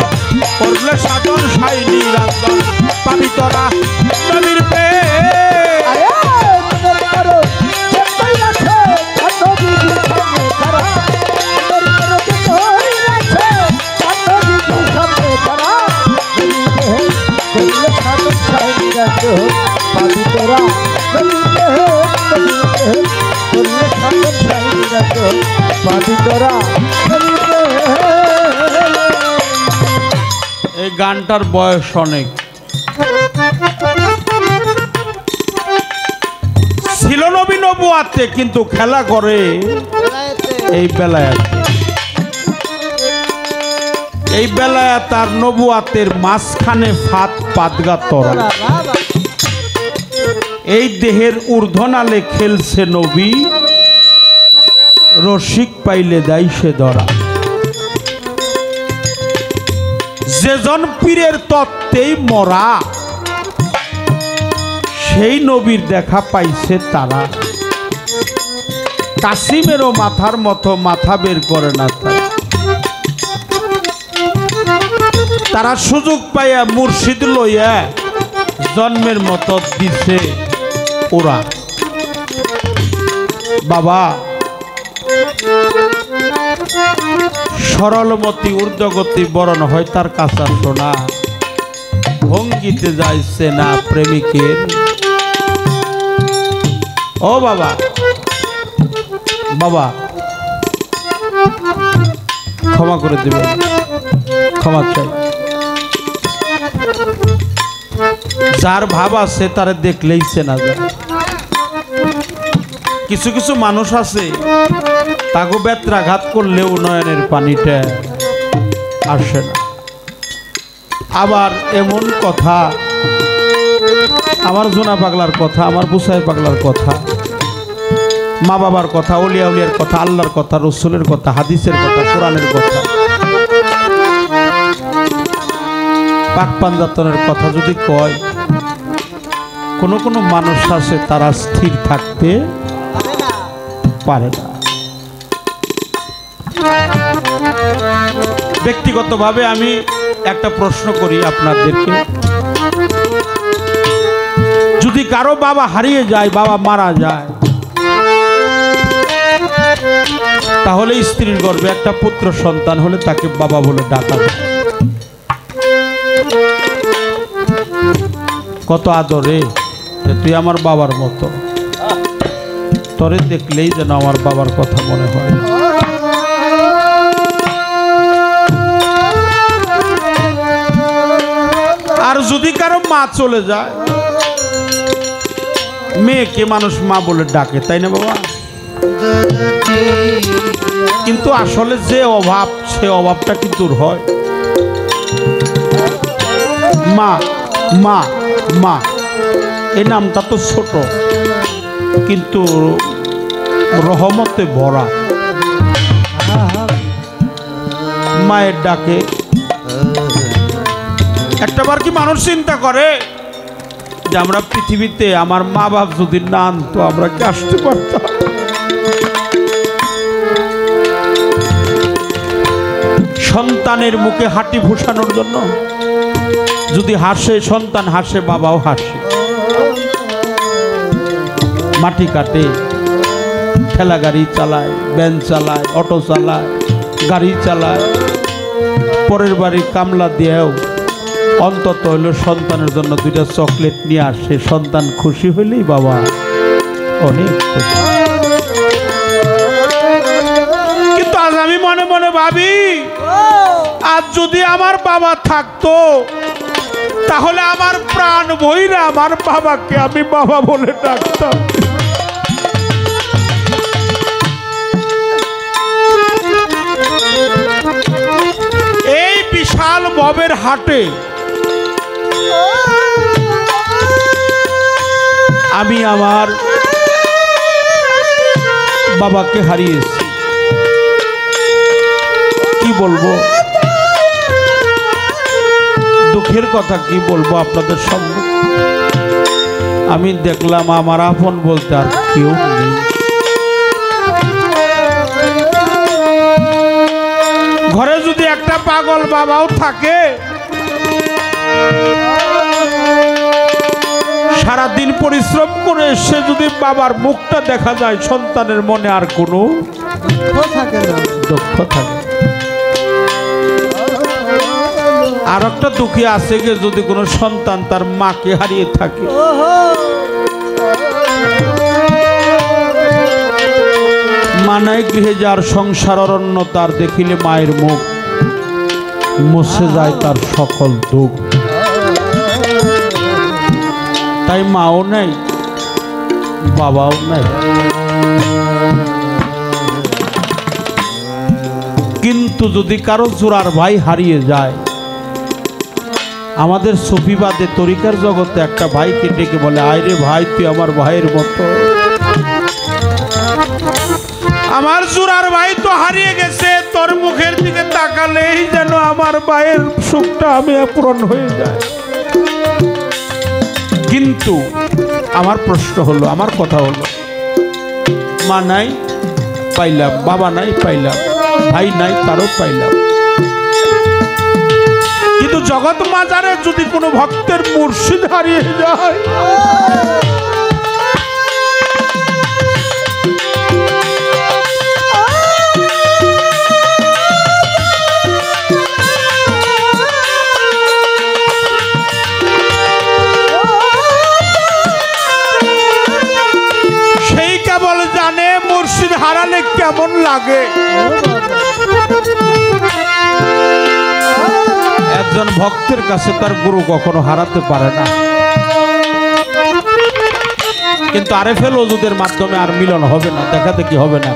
করলে সাধন সাইনি রাঞ্জন পাবি তোরা নবীর প্রেম এই গানটার বয়স অনেক ছিল নবী নবুয়াতে কিন্তু খেলা করে এই বেলায় তার নবুয়াতের মাঝখানে পাতগা তরা এই দেহের ঊর্ধ্বনালে খেলছে নবী রসিক পাইলে দাই সে ধরা যেজন পীরের তত্ত্বেই মরা সেই নবীর দেখা পাইছে তারা কাসিমেরও মাথার মতো মাথা বের করে না তারা সুযোগ পাইয়া মুর্শিদ লইয়া জন্মের মতো দিছে ওরা বাবা সরলমতি ঊর্ধ্বগতি বরণ হয় তার কাছা শোনা ভঙ্গিতে যাইছে না প্রেমিকের ও বাবা বাবা ক্ষমা করে দেবেন ক্ষমা চাই যার ভাব আছে তারে দেখলেই চেনা যায় কিছু কিছু মানুষ আছে তাকে বেত্রাঘাত করলেও নয়নের পানিটা আসে না আবার এমন কথা আমার জোনা পাগলার কথা আমার বুসাই পাগলার কথা মা বাবার কথা ওলিয়া উলিয়ার কথা আল্লাহর কথা রসুলের কথা হাদিসের কথা কোরআনের কথা পাক পাঞ্জাতনের কথা যদি কয় কোন কোন মানুষ আছে তারা স্থির থাকতে পারে না ব্যক্তিগতভাবে আমি একটা প্রশ্ন করি আপনাদেরকে যদি কারো বাবা হারিয়ে যায় বাবা মারা যায় তাহলে স্ত্রীর গর্ভে একটা পুত্র সন্তান হলে তাকে বাবা বলে ডাকা যায়। কত আদরে যে তুই আমার বাবার মতো, তোরে দেখলেই যেন আমার বাবার কথা মনে হয়। আর যদি কারো মা চলে যায়, মেয়েকে মানুষ মা বলে ডাকে, তাই না বাবা? কিন্তু আসলে যে অভাব, সে অভাবটা কি দূর হয়? মা মা মা এই নামটা তো ছোট, কিন্তু রহমতে ভরা। মায়ের ডাকে একটাবার কি মানুষ চিন্তা করে যে আমরা পৃথিবীতে আমার মা বাপ যদি না আনতো আমরা কি আসতে পারতাম? সন্তানের মুখে হাঁটি ফুসানোর জন্য যদি হাসে, সন্তান হাসে, বাবাও হাসে। মাটি কাটে, ঠেলা গাড়ি চালায়, ভ্যান চালায়, অটো চালায়, গাড়ি চালায়, পরের বাড়ি কামলা দিয়েও অন্তত হইলো সন্তানের জন্য দুইটা চকলেট নিয়ে আসে। সন্তান খুশি হইলেই বাবা অনেক খুশি। কিন্তু আজ আমি মনে মনে ভাবি, আজ যদি আমার বাবা থাকতো তাহলে আমার প্রাণ ভইরা আমার বাবাকে আমি বাবা বলে ডাকতাম। এই বিশাল ভবের হাটে আমি আমার বাবাকে হারিয়েছি। কি বলবো, দুঃখের কথা কি বলবো আপনাদের সামনে। আমি দেখলাম আমার আপন বলতে আর কেউ নেই। ঘরে যদি একটা পাগল বাবাও থাকে, সারাদিন পরিশ্রম করে সে যদি বাবার মুখটা দেখা যায়, সন্তানের মনে আর কোনো দুঃখ থাকে। আর একটা দুঃখী আছে যে যদি কোনো সন্তান তার মাকে হারিয়ে থাকে, মানায় গৃহে যার সংসার অরণ্য, তার দেখিলে মায়ের মুখ মুছে যায় তার সকল দুঃখ। তাই মাও নাই, বাবাও নাই। কিন্তু যদি কারো জোড়ার ভাই হারিয়ে যায়, আমাদের সুফিবাদে তরিকার জগতে একটা ভাইকে ডেকে বলে, আয় রে ভাই, তুই আমার ভাইয়ের মতো। আমার জোড়ার ভাই তো হারিয়ে গেছে, তোর মুখের দিকে তাকালেই যেন আমার ভাইয়ের সুখটা আমি পূরণ হয়ে যায়। কিন্তু আমার প্রশ্ন হলো, আমার কথা হলো, মা নাই পাইলাম, বাবা নাই পাইলাম, ভাই নাই তারও পাইলাম, কিন্তু জগৎ মাজারে যদি কোনো ভক্তের মুর্শিদ হারিয়ে যায়, সেই কেবল জানে মুর্শিদ হারালে কেমন লাগে। একজন ভক্তের কাছে তার গুরু কখনো হারাতে পারে না, কিন্তু আরেফেল ওজুদের মাধ্যমে আর মিলন হবে না, দেখাতে কি হবে না।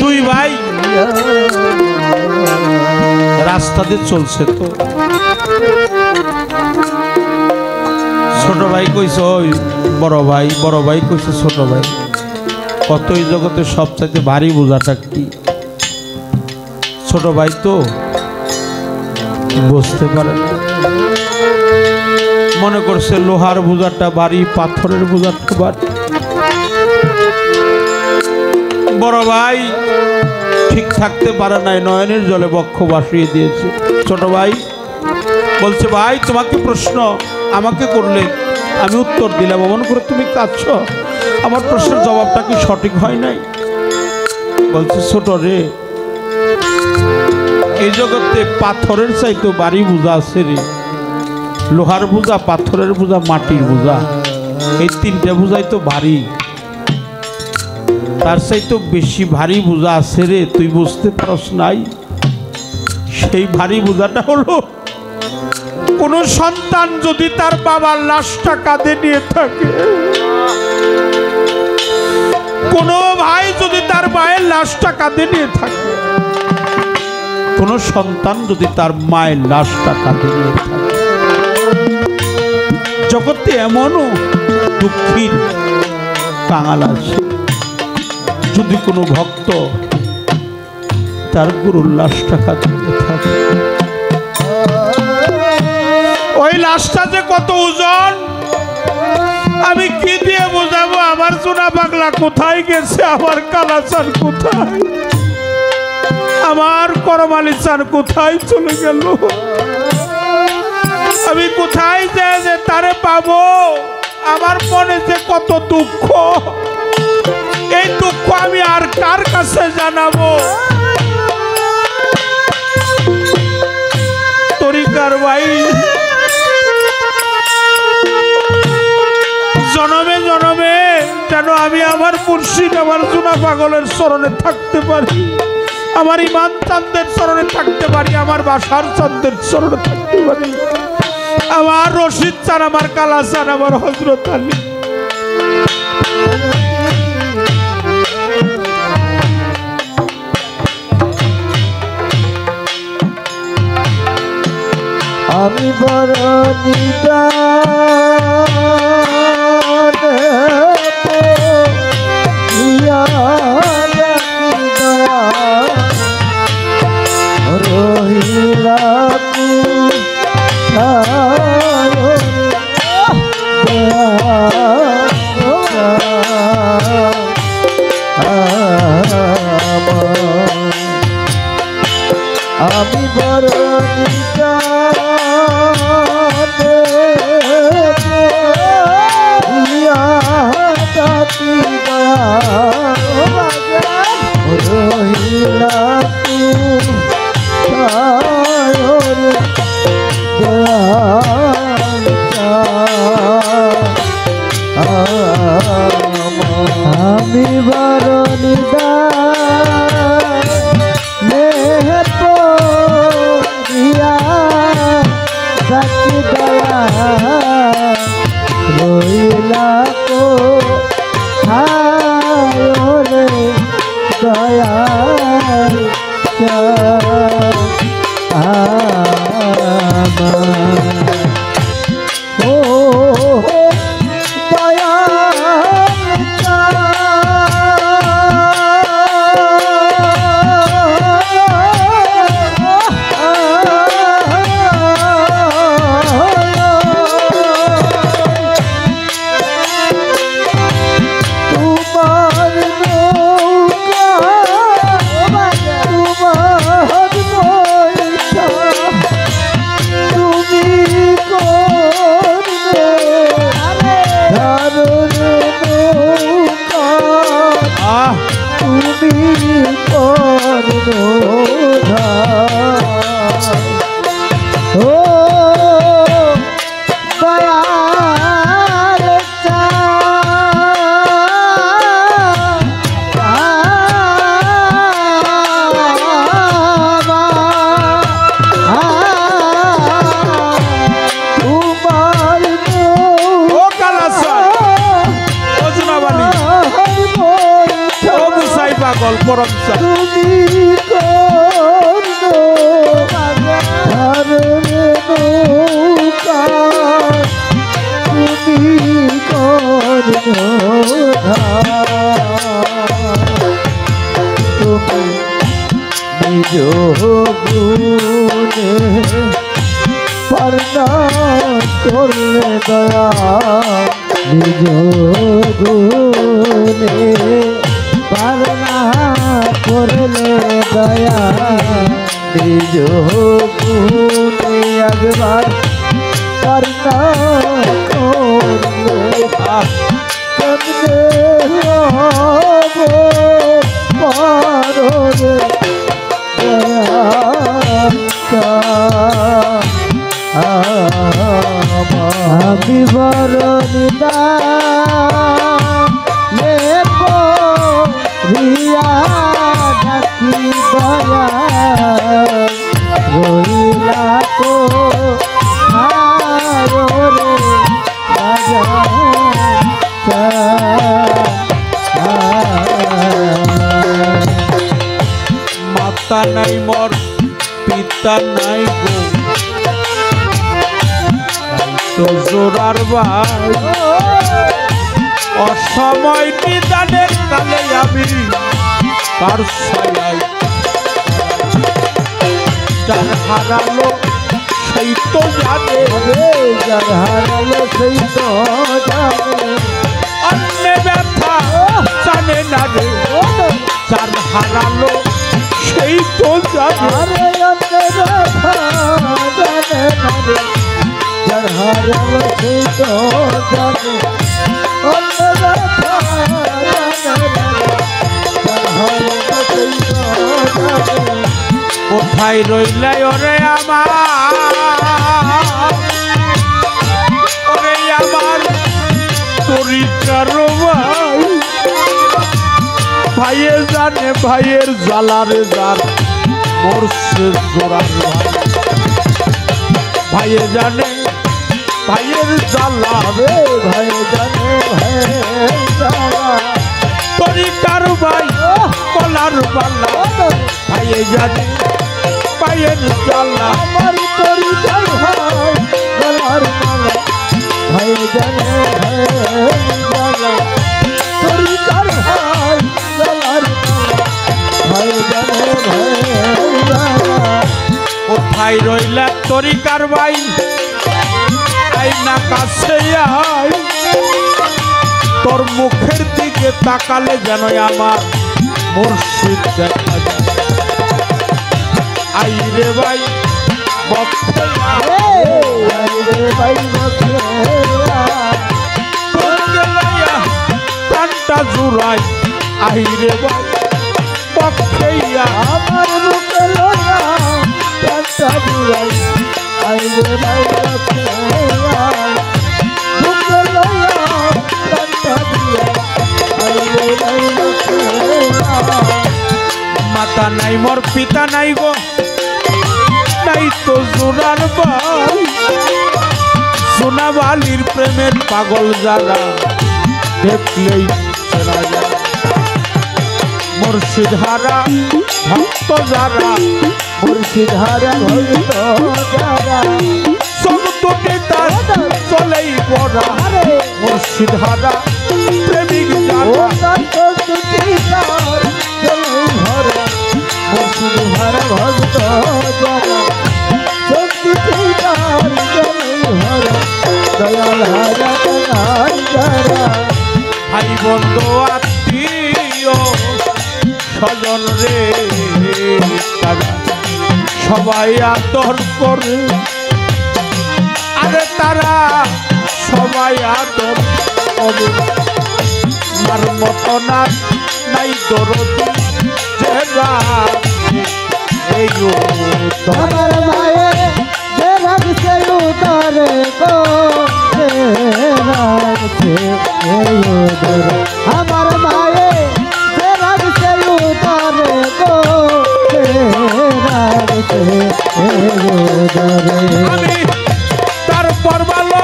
দুই ভাই রাস্তাতে চলছে, তো ছোট ভাই কইছে ওই বড় ভাই, বড় ভাই কইছে ছোট ভাই, কত এই জগতের সবচাইতে ভারী বোঝাটা কি? ছোট ভাই তো বুঝতে পারে না, মনে করছে লোহার বোঝাটা ভারী, পাথরের বোঝাটা ভারী। বড় ভাই ঠিক থাকতে পারে নাই, নয়নের জলে বক্ষ ভাসিয়ে দিয়েছে। ছোট ভাই বলছে ভাই তোমাকে প্রশ্ন আমাকে করলে আমি উত্তর দিলাম, এমন করে তুমি কাঁদছ, আমার প্রশ্নের জবাবটা কি সঠিক হয় নাই? বলছে ছোট রে, এই জগতে পাথরের চাইতো বাড়ি বোঝা আছে রে, লোহার বোঝা, পাথরের বোঝা, মাটির বোঝা, এই তিনটা বোঝাই তো ভারী, তার চাইতো বেশি ভারী বোঝা আছে রে, তুই বুঝতে পারস নাই? সেই ভারী বোঝাটা হলো কোন সন্তান যদি তার বাবার লাশটা কাঁধে নিয়ে থাকে, কোন ভাই যদি তার মায়ের লাশটা কাঁধে নিয়ে থাকে, কোন সন্তান যদি তার মায়ের লাশটা কাঁধে নিয়ে থাকে। জগতে এমনও দুঃখীর কাঙাল আছে, যদি কোনো ভক্ত তার গুরুর লাশটা কাঁধে নিয়ে থাকে, ওই লাশটা যে কত ওজন আমি কি দিয়ে বোঝাবো? আমার সোনা পাগলা কোথায় গেছে, আমার কালাচান কোথায়, আমার করমালি চান কোথায় চলে গেল, আমি কোথায় যে তারে পাবো? আমার মনে যে কত দুঃখ, এই দুঃখ আমি আর কার কাছে জানাবো? তরিকার ভাই জনমে জনমে যেন আমি আমার মুর্শিদ আমার সোনা পাগলের চরণে থাকতে পারি, আমার ইমান চাঁদের চরণে থাকতে পারি, আমার বাসার চাঁদের চরণে থাকতে পারি, আমার রশিদ চান, আমার কালা চান, আমার হযরত আলী। আমি বড় রহিলা আমি বড় রহিলা আমি বড় রহিলা কো হায় দয়া ও দয়া করলে দয়া নিজ গুণে পালনা করলে দয়া নিজ গুণে একবার পার না করলে কেমনে হব পারে আমি বড় নিদানে রিয়া ডাকি দয়া রইলা তো রে রাজা মাতা নাই মোর পিতা নাই গো তো জোরার ভাই অসময় নিদানের কালে আমি কার ছায়ায় যার হারালো সেই তো জানে যার হারালো সেই তো জানে অন্য ব্যথা জানে না রে যার হারালো সেই তো জানে আরে অন্য ব্যথা জানে না রে যার হারালো সেই তো জানে অন্য ব্যথা জানে না রে যার হারালো সেই তো জানে কোথায় রইলে ওরে আমার তরিকার ভাই ভাইয়ে জানে ভাইয়ের জ্বালারে যার মরছে জোরার ভাই ভাইয়ে জানে ভাইয়ের জ্বালা রে ভাই জানে ভাইয়ের জ্বালা তরিকার ভাই কলার বালা ভাইয়ে জানে ভাইয়ের জ্বালা আমার তরিকার ভাই গলার মালা ভাই জানে ভাইয়ের জ্বালা তরিকার ভাই গলার মালা ভাই জানে ভাইয়ের জ্বালা কোথায় রইলা তরিকার ভাই আইনা কাছে আয় তোর মুখের দিকে তাকালে যেন আমার মুর্শিদ দেখা যায় আই রে ভাই বক্তে রে ভাই প্রাণটা জুড়াই আই রে ভাই বক্তে আমার মুখে লয়া প্রাণটা জুড়াই আই রে ভাই মুখে লয়া প্রাণটা জুড়াই আই রে ভাই মাতা নাই মোর পিতা নাই গো নাই তো জোরার ভাই সোনাবালির প্রেমের পাগল যারা দেখলেই চেনা যায় মুর্শিদ হারা ভক্ত যারা মুর্শিদ হারা ভক্ত যারা সব তোকে তার চলেই পড়া মুর্শিদ হারা প্রেমিক যারা মুর্শিদ হারা ভক্ত যারা দয়াল হারা যারা ভাই বন্ধু আত্মীয় স্বজন রে তারা সবাই আদর করে আরে তারা সবাই আদর করে মার মতো না নাই দরদি চেরা এই আমার মায়ের যে রাখছে উতারে গো রাখছে আমার মায়ে যে রাখছে উতারে গো রাখছে আমি তারপর ভালো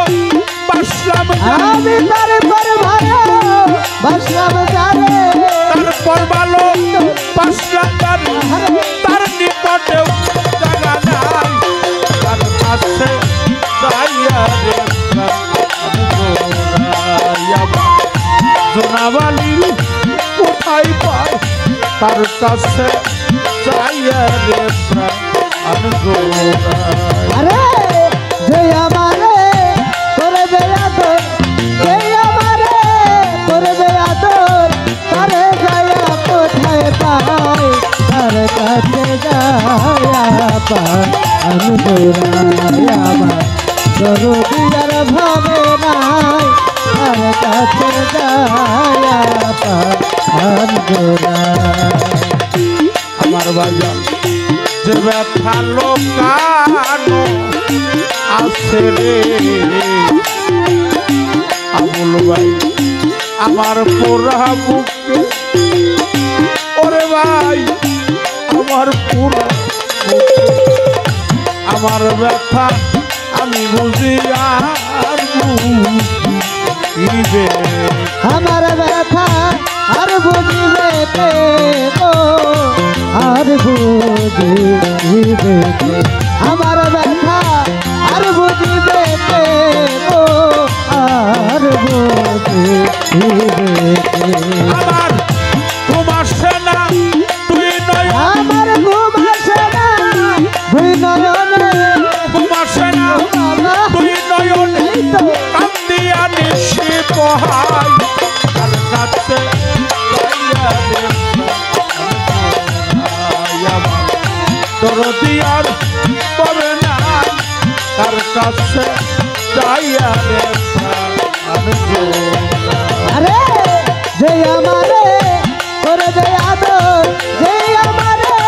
বাসলাম আমি তারপর ভালো বাসলাম জানে তারপর ভালো বাসলাম তার নিকটে জায়গা নাই তার কাছে যাইয়া রে সোনাবালি কোথায় পায় তার কাছে যাইয়া রে আরে যে আমারে করবে আদর যে আমারে করবে আদর তারে যায়া কোথায় পায় তার কাছে যায়া পায় আনজোড়ায় আমার দরদিয়ার ভাবে নাই আর কাছে যায়া আনজোড়ায় আমার বাজার যে ব্যথা লোকানো আছে রে আবুল ভাই আমার পোড়া বুকে ওরে ভাই আমার পুরা আমার ব্যথা আমি বুঝি আর বুঝিবে আমার ব্যথা আর বুঝিবে কে গো আর বুঝিবে কে আমার ব্যথা আর বুঝিবে কে গো আর বুঝিবে কে আমার তোমার সেনা তুই নয় আমার ঘুম আসে না দুই নয়নে তোমার সেনা তুই নয়নে কান্দিয়া নিশি পোহাই তার কাছে দরদিয়ার তবে না তার কাছে যাইয়া রে আরে যে আমারে করে যে আদর যে আমারে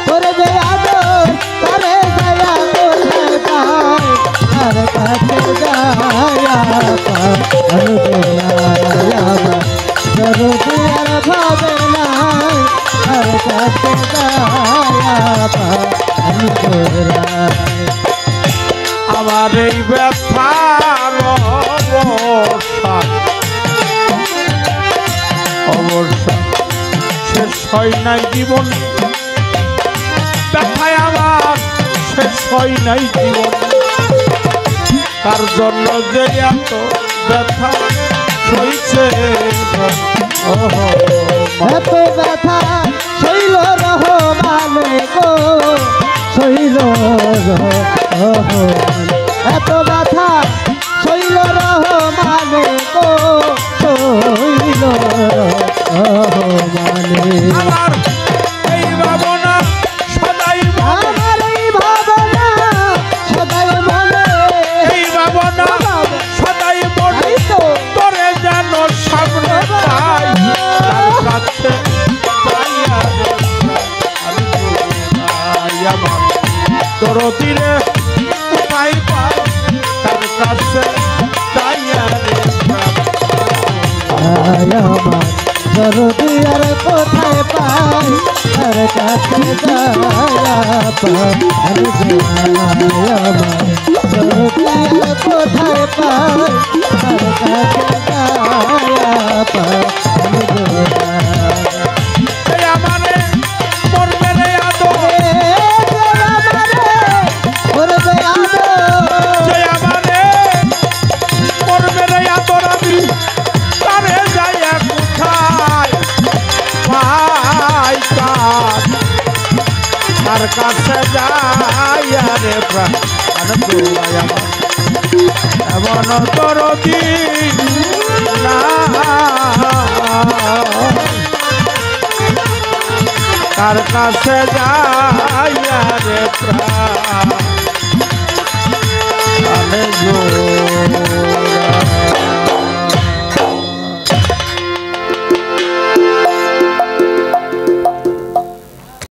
করে যে আদর তারে দয়া কোথায় পায় আর কাছে যায়া দরদিয়ার ভাবে নাই আর কাছে যায়া আমার এই ব্যথার অবসান শেষ হয় নাই জীবন ব্যথায় আমার শেষ হয় নাই জীবন তার জন্য যে এত ব্যথা সইছে এত ব্যথা শৈল রহমানে গো শৈল রহমান এত ব্যথা শৈল রহমানে গো শৈল রহমানে আমার এই ভাবনা সদাই মনে আমার এই ভাবনা সদাই মনে এই ভাবনা সদাই মনে তোরে যেন সামনে পাই তার কাছে যাইয়া রে আমার দরদিরে উপায় পাই তার কাছে যাইয়া রে আমার দরদিয়ার কোথায় পাই আর কাছে যায়া পাই আমার দরদিয়ার কোথায় পাই আর কাছে যায়া পাই এই আমারে মরবে রে আদো যে আমারে মরবে রে আদর আমি তারে যাইয়া কোথায় পাই তার কাছে যাইয়া রে প্রাণ আমার এমন দরদি না তার কাছে যাইয়া রে প্রাণ